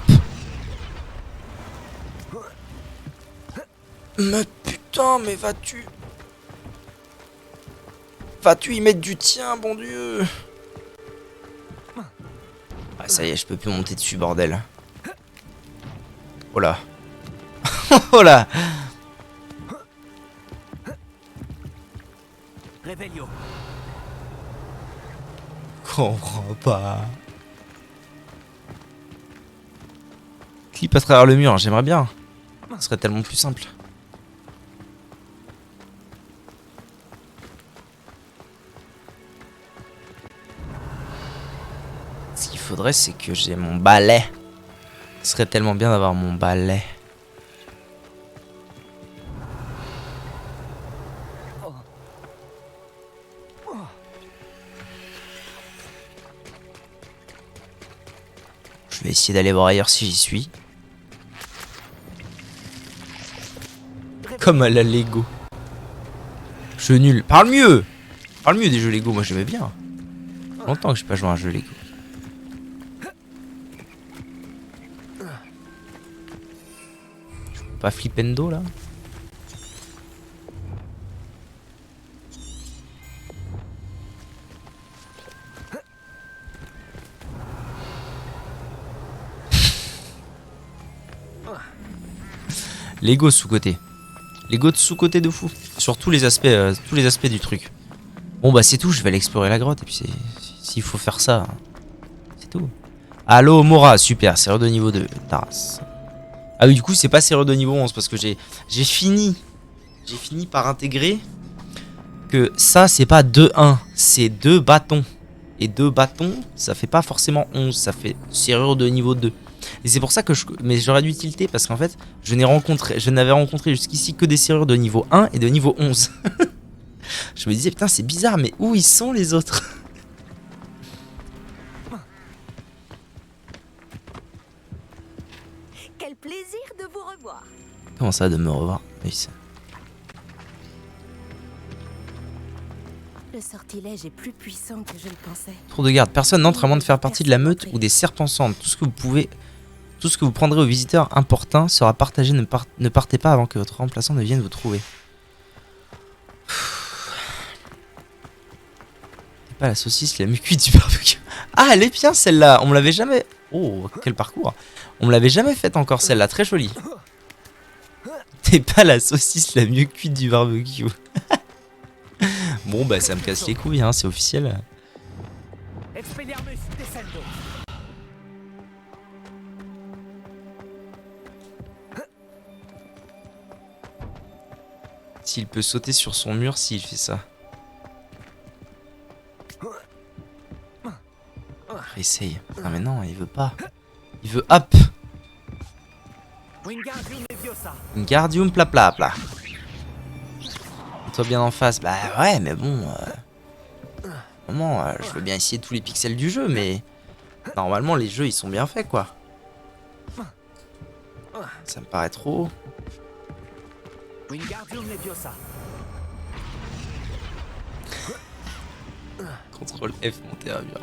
Mais putain, mais vas-tu... vas-tu y mettre du tien, bon Dieu? Ah, ça y est, je peux plus monter dessus, bordel. Oh là. Oh là. Réveillon. Comprends pas. Clip à travers le mur, j'aimerais bien. Ce serait tellement plus simple. Ce qu'il faudrait, c'est que j'ai mon balai. Ce serait tellement bien d'avoir mon balai. Je vais essayer d'aller voir ailleurs si j'y suis. Comme à la Lego. Jeu nul. Parle mieux. Parle mieux des jeux Lego, moi j'aimais bien. Longtemps que j'ai pas joué à un jeu Lego. Je peux pas flippendo là? Lego sous-côté. Lego de sous-côté de fou. Sur tous les aspects du truc. Bon bah c'est tout, je vais aller explorer la grotte et puis s'il faut faire ça, c'est tout. Allo Mora, super, serrure de niveau 2. Taras. Ah oui, du coup c'est pas serrure de niveau 11 parce que j'ai fini par intégrer que ça c'est pas 2-1, c'est 2 bâtons. Et 2 bâtons, ça fait pas forcément 11, ça fait serrure de niveau 2. Et c'est pour ça que mais j'aurais dû tilter parce qu'en fait, je n'avais rencontré jusqu'ici que des serrures de niveau 1 et de niveau 11. Je me disais, putain, c'est bizarre, mais où ils sont les autres? Quel plaisir de vous revoir. Comment ça, de me revoir? Oui, ça. Le sortilège est plus puissant que je le pensais. Trop de garde. Personne n'entre à moins de faire partie de la meute ou des serpents cendres. Tout ce que vous prendrez aux visiteurs importuns sera partagé. Ne partez pas avant que votre remplaçant ne vienne vous trouver. C'est pas la saucisse, la mucuite du barbecue. Ah, elle est bien celle-là. On me l'avait jamais... Oh, quel parcours. On me l'avait jamais faite encore celle-là. Très jolie. T'es pas la saucisse, la mieux cuite du barbecue. Bon, bah ça me casse les couilles, hein, c'est officiel. S'il peut sauter sur son mur, s'il fait ça. Essaye. Ah mais non, il veut pas. Il veut hop. Wingardium plaplapla. Toi bien en face. Bah ouais, mais bon. Je veux bien essayer tous les pixels du jeu, mais normalement les jeux ils sont bien faits quoi. Ça me paraît trop. Contrôle F, monter à mur.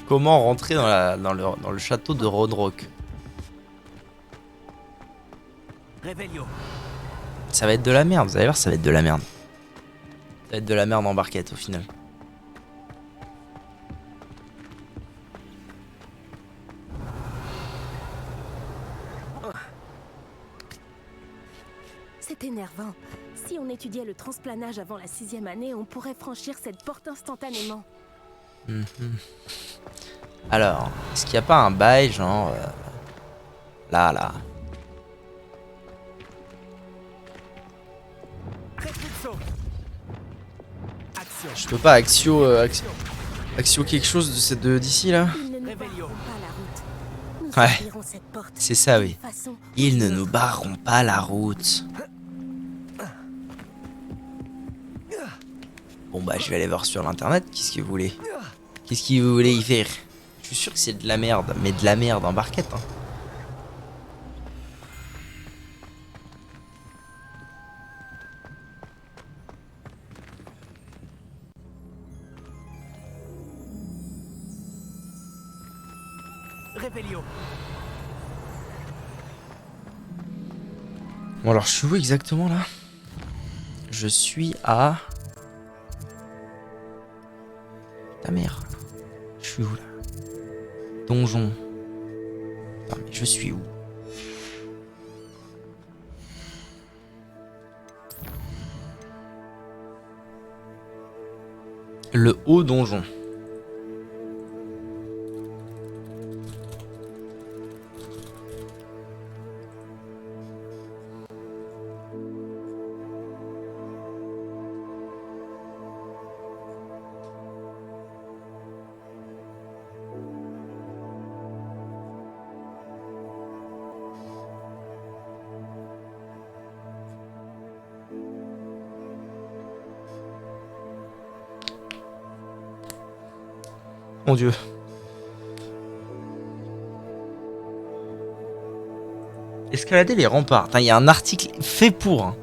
Comment rentrer dans le château de Rodrock? Ça va être de la merde, vous allez voir, ça va être de la merde. Ça va être de la merde en barquette au final. C'est énervant. Si on étudiait le transplanage avant la 6e année, on pourrait franchir cette porte instantanément. Alors, est-ce qu'il n'y a pas un bail genre... là. Je peux pas Axio quelque chose d'ici là? Ouais, c'est ça oui. Ils ne nous barreront pas la route. Bon bah je vais aller voir sur l'internet, qu'est-ce que vous voulez? Qu'est-ce que vous voulez y faire? Je suis sûr que c'est de la merde, mais de la merde en barquette hein. Bon alors je suis où exactement là? Je suis à... Ta mère. Je suis où là? Donjon. Non mais je suis où? Le haut donjon. Mon Dieu. Escalader les remparts. Il y a un article fait pour. Hein.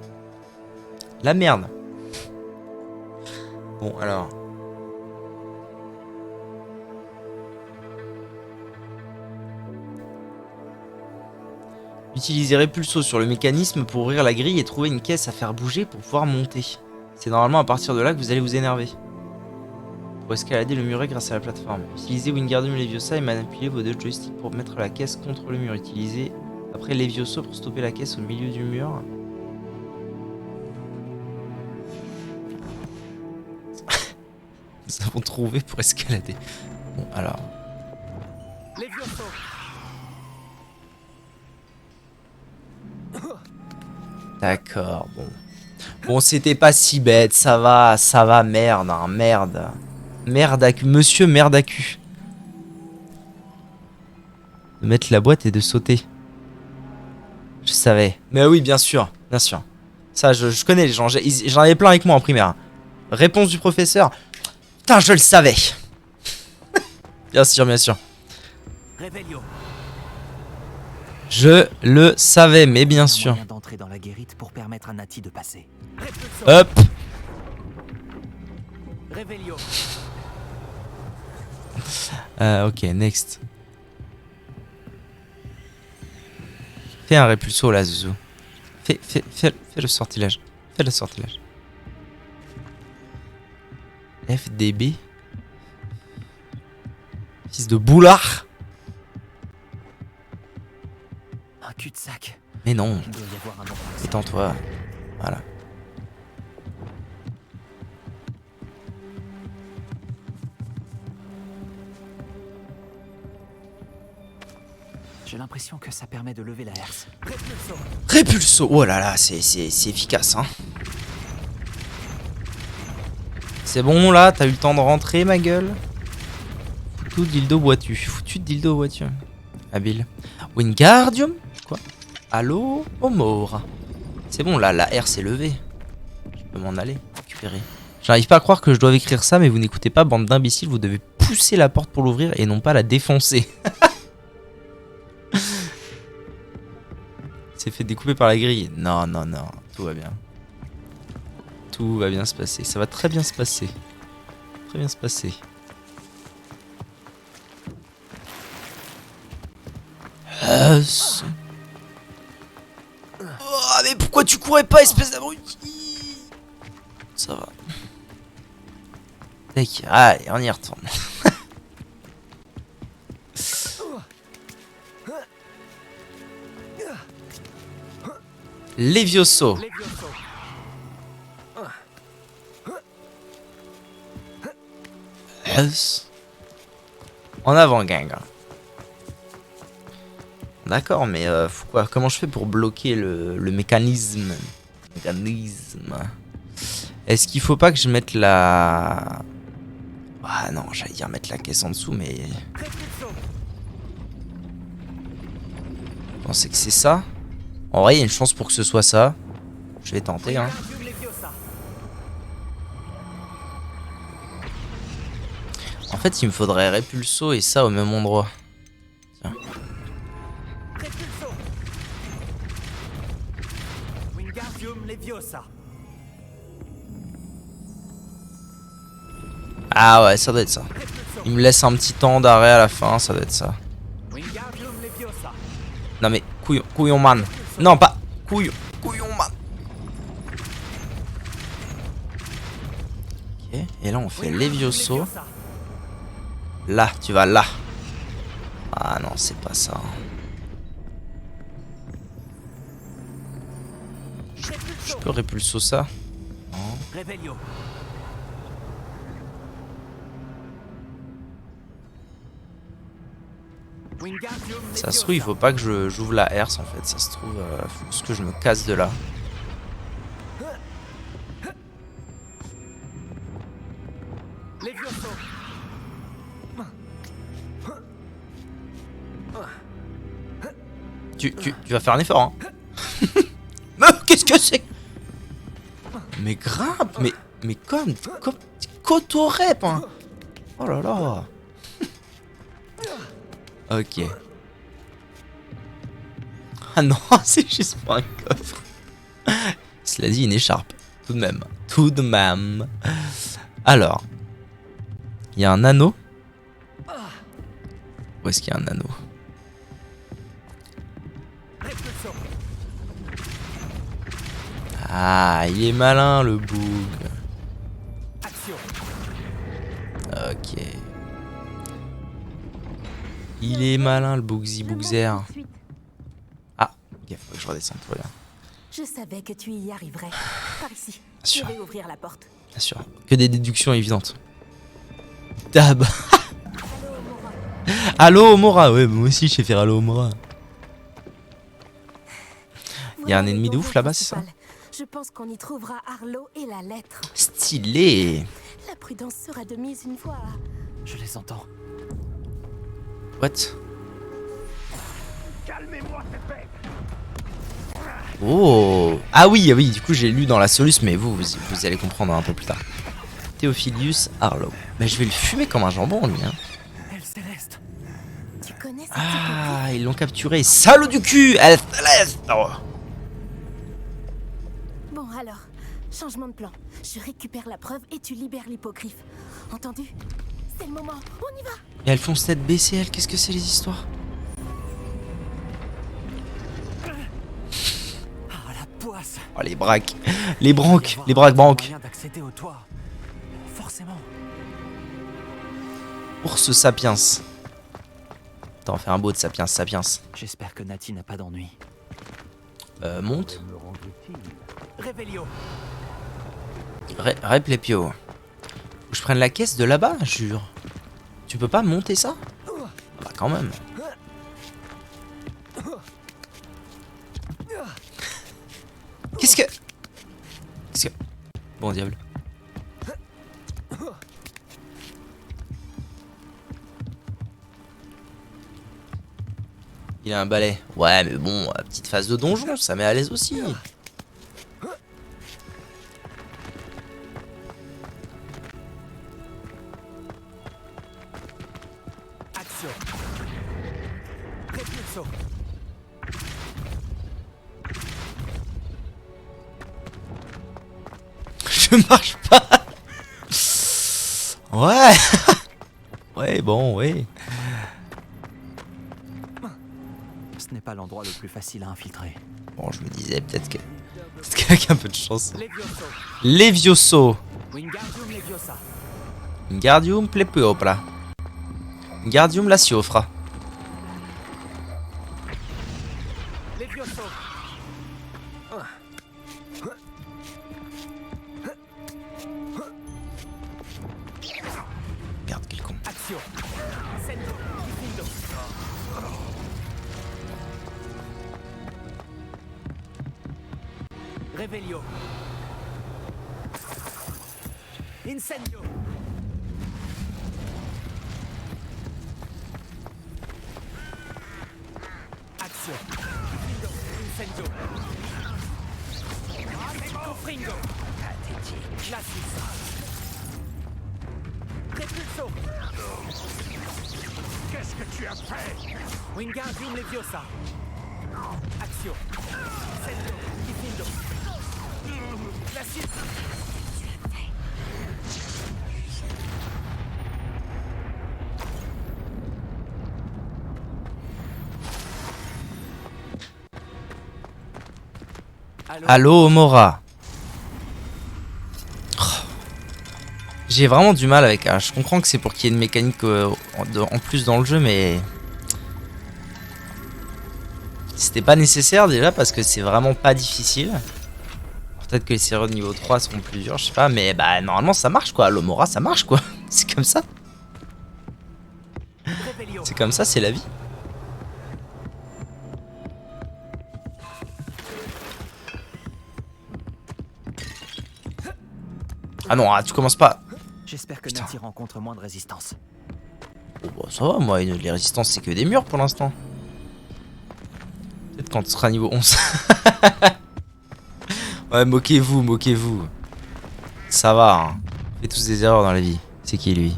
La merde. Bon, alors. Utilisez Répulso sur le mécanisme pour ouvrir la grille et trouver une caisse à faire bouger pour pouvoir monter. C'est normalement à partir de là que vous allez vous énerver. Pour escalader le muret grâce à la plateforme. Utilisez Wingardium Leviosa et manipulez vos deux joysticks pour mettre la caisse contre le mur. Utilisez après Levioso pour stopper la caisse au milieu du mur. Nous avons trouvé pour escalader. Bon, alors. Levioso. D'accord, bon. Bon, c'était pas si bête, ça va, merde, hein, merde. Merdacu, monsieur Merdacu. De mettre la boîte et de sauter. Je savais. Mais oui, bien sûr, bien sûr. Ça, je connais les gens, j'en avais plein avec moi en primaire. Réponse du professeur. Putain, je le savais. Bien sûr, bien sûr. Réveillon. Je le savais, mais bien sûr. D'entrer dans la guérite pour permettre à Nati de passer. Hop. Réveillon. Ok, next. Fais un répulso là, Zuzu. Fais le sortilège. Fais le sortilège. FDB. Fils de boulard. Un cul-de-sac. Mais non. Il doit y avoir un endroit. Détends-toi. Voilà. J'ai l'impression que ça permet de lever la herse. Répulso. Oh là là, c'est efficace, hein. C'est bon là, t'as eu le temps de rentrer, ma gueule. Foutu dildo boitu. Foutu dildo boitu. Habile. Wingardium. Quoi? Allô, Homor. C'est bon là, la R s'est levée. Je peux m'en aller, récupérer. J'arrive pas à croire que je dois écrire ça, mais vous n'écoutez pas, bande d'imbéciles. Vous devez pousser la porte pour l'ouvrir et non pas la défoncer. C'est fait découper par la grille. Non, non, non. Tout va bien. Tout va bien se passer. Ça va très bien se passer. Très bien se passer. Oh, mais pourquoi tu courais pas, espèce d'abruti? Ça va. Tac. Allez, on y retourne. Levioso. En avant, gang. D'accord, mais faut quoi? Comment je fais pour bloquer le mécanisme? Est-ce qu'il faut pas que je mette la... Ah non, j'allais dire mettre la caisse en dessous, mais... Vous pensez que c'est ça? En vrai, il y a une chance pour que ce soit ça. Je vais tenter, hein. En fait, il me faudrait Répulso et ça au même endroit. Tiens. Ah ouais, ça doit être ça. Il me laisse un petit temps d'arrêt à la fin, ça doit être ça. Non mais, couillon man. Non, pas couillon man. Ok, et là on fait Levioso. Là, tu vas là. Ah non, c'est pas ça. Je peux répulso ça? Non. Revelio. Ça se trouve, il faut pas que j'ouvre la herse en fait. Ça se trouve, faut juste que je me casse de là. Tu vas faire un effort, hein. Mais qu'est-ce que c'est? Mais grimpe, mais comme cotorep, hein. Oh là là. Ok. Ah non, c'est juste pas un coffre. Cela dit, une écharpe. Tout de même. Tout de même. Alors. Il y a un anneau. Où est-ce qu'il y a un anneau? Ah, il est malin le boug. Ok. Il est malin le Boogsy Boogzer. Ah, ok, faut que je redescende pour rien. Je savais que tu y arriverais. Par ici. Sûr. Je vais ouvrir la porte. Bien sûr. Que des déductions évidentes. Dab. Allo Mora. Ouais, moi aussi je sais faire Allo Mora. Il y a un ennemi de ouf là-bas, c'est ça? Je pense qu'on y trouvera Arlo et la lettre. Stylé. La prudence sera de mise une fois. Je les entends. What? Calmez-moi, cette bête. Oh. Ah oui, oui, du coup j'ai lu dans la Solus, mais vous allez comprendre un peu plus tard. Théophilius Arlo. Mais je vais le fumer comme un jambon lui, hein. Elle Céleste. Tu connais cette Ah, ils l'ont capturé. Salaud du cul. Elle Céleste. Oh. Bon alors, changement de plan. Je récupère la preuve et tu libères l'hippogriffe. Entendu? C'est le moment, on y va. Et elles font tête baissée, elles. Qu'est-ce que c'est les histoires? Ah, la poisse. Oh, les braques. Les branques. Les braques banques. Moyen d'accéder au toit. Forcément. Ours sapiens. Attends, on fait un beau de sapiens, sapiens. J'espère que Nati n'a pas d'ennui. Monte. Revelio. Replepio. Faut que je prenne la caisse de là-bas, jure. Tu peux pas monter ça? Ah bah quand même. Qu'est-ce que... Bon diable. Il a un balai. Ouais mais bon, petite phase de donjon, ça met à l'aise aussi. Action. Repulso. Je marche pas. Ouais. Ouais bon, ouais. Ce n'est pas l'endroit le plus facile à infiltrer. Bon, je me disais peut-être qu'avec un peu de chance. Levioso. Levioso. Wingardium Leviosa. Wingardium Plepiopla. Wingardium Lasiofra. Levioso. Merde, quel con. Action. Sendo. Difundo. Revelio. Incendio. Action. Difundo. Incendio. Cofringo. Pathétique. Glacis. Repulso. Qu'est-ce que tu as fait? Wingardium Leviosa. Action. Sendo. Difundo. Glacis. Allo Mora. Oh. J'ai vraiment du mal avec... je comprends que c'est pour qu'il y ait une mécanique en plus dans le jeu, mais... C'était pas nécessaire déjà parce que c'est vraiment pas difficile. Peut-être que les serrures de niveau 3 seront plus dures, je sais pas, mais bah normalement ça marche quoi. L'Omora ça marche quoi. C'est comme ça. C'est comme ça, c'est la vie. Ah non, tu commences pas. J'espère que Nati rencontre moins de résistance. Oh bah ça va, moi, les résistances c'est que des murs pour l'instant. Peut-être quand tu seras niveau 11. Ouais, moquez-vous, moquez-vous. Ça va, hein. On fait tous des erreurs dans la vie. C'est qui lui?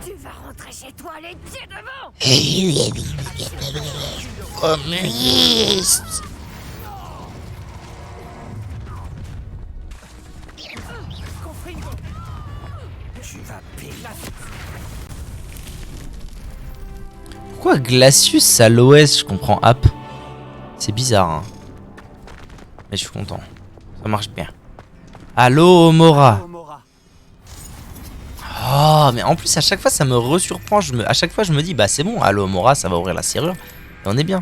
Tu vas rentrer chez toi les pieds devant. Communiste. Pourquoi Glacius à l'OS? Je comprends App. C'est bizarre, hein. Mais je suis content. Ça marche bien. Allo Mora. Oh, mais en plus, à chaque fois, ça me resurprend. À chaque fois, je me dis, bah c'est bon, Allo Mora, ça va ouvrir la serrure. Et on est bien.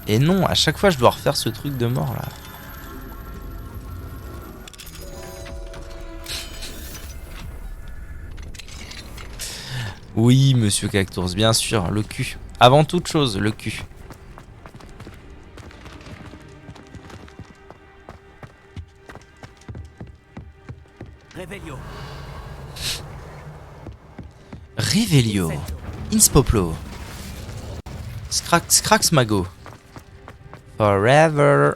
Et non, à chaque fois, je dois refaire ce truc de mort là. Oui, monsieur Cactours, bien sûr, le cul. Avant toute chose, le cul. Revelio. Revelio. Inspoplo. Scrax Mago. Forever.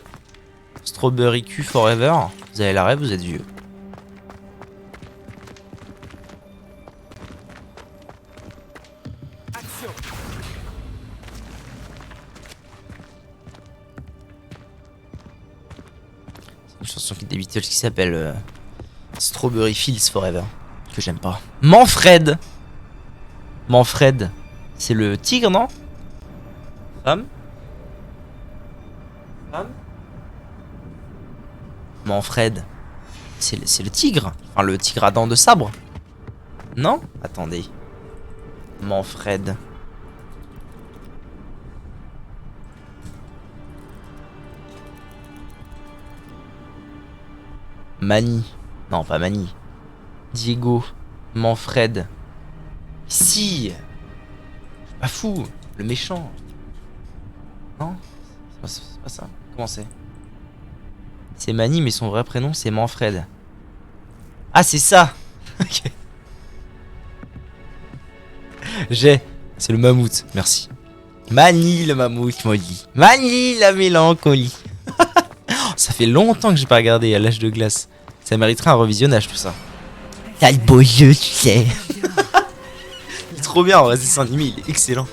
Strawberry Q Forever. Vous avez la rêve, vous êtes vieux. C'est une chanson des Beatles qui s'appelle Strawberry Fields Forever. Que j'aime pas. Manfred. Manfred. C'est le tigre, non? Femme? Femme? Manfred. C'est le tigre. Enfin, le tigre à dents de sabre. Non? Attendez. Manfred. Mani. Non, pas Mani. Diego. Manfred. Si. Pas fou. Le méchant. Non? C'est pas ça. Comment c'est? C'est Mani, mais son vrai prénom, c'est Manfred. Ah, c'est ça. Ok. J'ai. C'est le mammouth. Merci. Mani, le mammouth, Molly. Mani, la mélancolie. Ça fait longtemps que j'ai pas regardé à l'âge de glace. Ça mériterait un revisionnage tout ça. T'as le beau jeu, tu sais. Il est trop bien en vrai, ce dessin animé, il est excellent.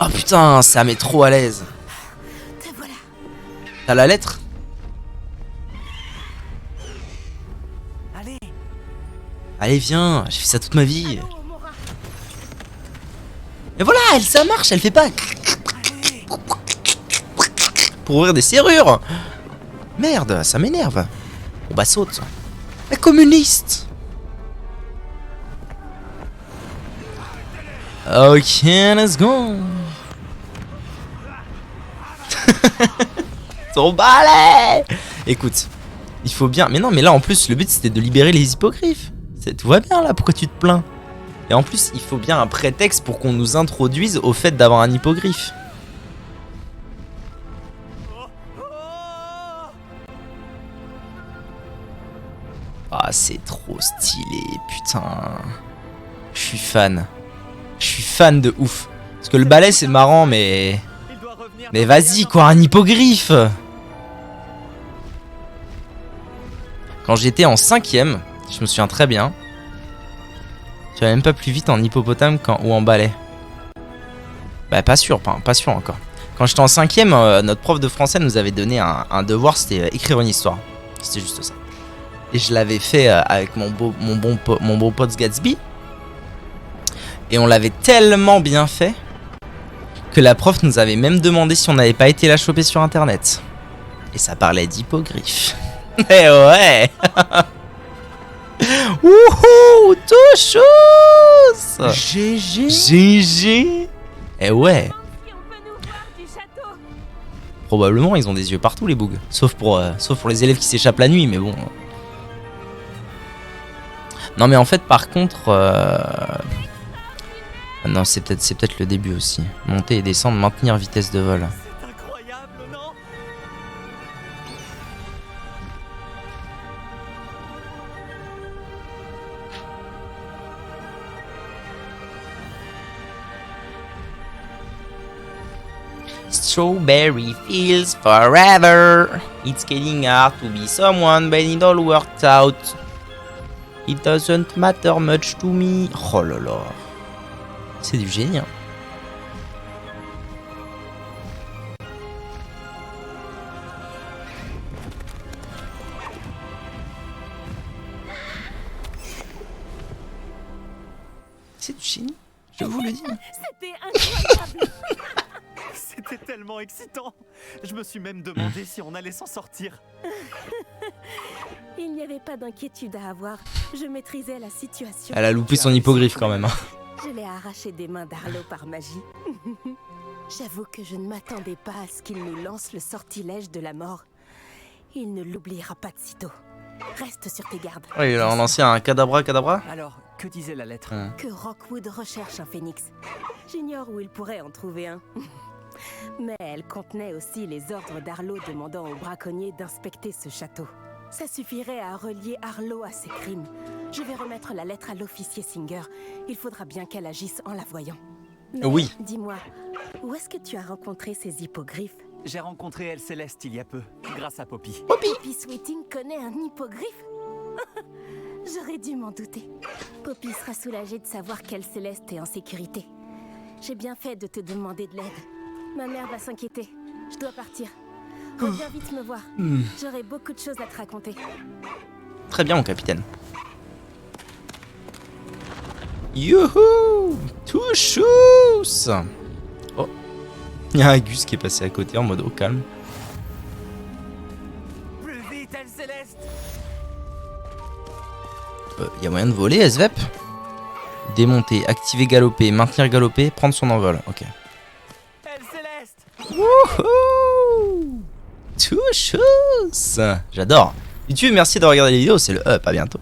Oh putain, ça met trop à l'aise. T'as la lettre? Allez, viens, j'ai fait ça toute ma vie. Et voilà, ça marche, elle fait pas. Pour ouvrir des serrures. Merde, ça m'énerve. Bon bah saute. La communiste. Ok, let's go. Ton balai. Écoute, il faut bien... Mais non, mais là en plus, le but c'était de libérer les hippogriffes. Tout va bien là, pourquoi tu te plains? Et en plus, il faut bien un prétexte pour qu'on nous introduise au fait d'avoir un hippogriffe. Ah, c'est trop stylé, putain. Je suis fan. Je suis fan de ouf. Parce que le balai c'est marrant, mais... Mais vas-y quoi, un hippogriffe. Quand j'étais en 5ème, je me souviens très bien, j'avais même pas plus vite en hippopotame ou en balai. Bah pas sûr encore. Quand j'étais en 5ème, notre prof de français nous avait donné un devoir, c'était écrire une histoire. C'était juste ça. Et je l'avais fait avec mon beau pote Gatsby. Et on l'avait tellement bien fait que la prof nous avait même demandé si on n'avait pas été la choper sur internet. Et ça parlait d'hippogriffe. Eh ouais. Wouhou, tout chose. GG. GG. Eh ouais. Probablement ils ont des yeux partout les bougs. Sauf pour les élèves qui s'échappent la nuit, mais bon. Non mais en fait par contre... Non c'est peut-être le début aussi. Monter et descendre, maintenir vitesse de vol. C'est incroyable, non? Strawberry feels forever. It's getting hard to be someone, but it all worked out. It doesn't matter much to me. Oh là là. C'est du génie. Hein. C'est du génie. Je vous le dis. C'était incroyable. C'était tellement excitant. Je me suis même demandé si on allait s'en sortir. Il n'y avait pas d'inquiétude à avoir. Je maîtrisais la situation. Elle a loupé son hippogriffe quand même. Hein. Je l'ai arraché des mains d'Arlo par magie. J'avoue que je ne m'attendais pas à ce qu'il nous lance le sortilège de la mort. Il ne l'oubliera pas de sitôt. Reste sur tes gardes. Ouais, il a lancé un cadabra. Alors, que disait la lettre? Que Rockwood recherche un phénix. J'ignore où il pourrait en trouver un. Mais elle contenait aussi les ordres d'Arlo demandant aux braconniers d'inspecter ce château. Ça suffirait à relier Arlo à ses crimes. Je vais remettre la lettre à l'officier Singer. Il faudra bien qu'elle agisse en la voyant. Mais oui. Dis-moi, où est-ce que tu as rencontré ces hippogriffes? J'ai rencontré Elle Céleste il y a peu, grâce à Poppy. Poppy Sweeting connaît un hippogriffe? J'aurais dû m'en douter. Poppy sera soulagée de savoir qu'Elle Céleste est en sécurité. J'ai bien fait de te demander de l'aide. Ma mère va s'inquiéter. Je dois partir. Reviens vite me voir. J'aurai beaucoup de choses à te raconter. Très bien, mon capitaine. Youhou! Touchous! Oh. Il y a un Gus qui est passé à côté en mode au calme. Plus vite, Elle Céleste! Il y a moyen de voler, SVEP? Démonter, activer, galoper, maintenir, galoper, prendre son envol. Ok. Elle Céleste! Wouhou! Touchous! J'adore. YouTube, merci d'avoir regardé la vidéo, c'est le up, à bientôt.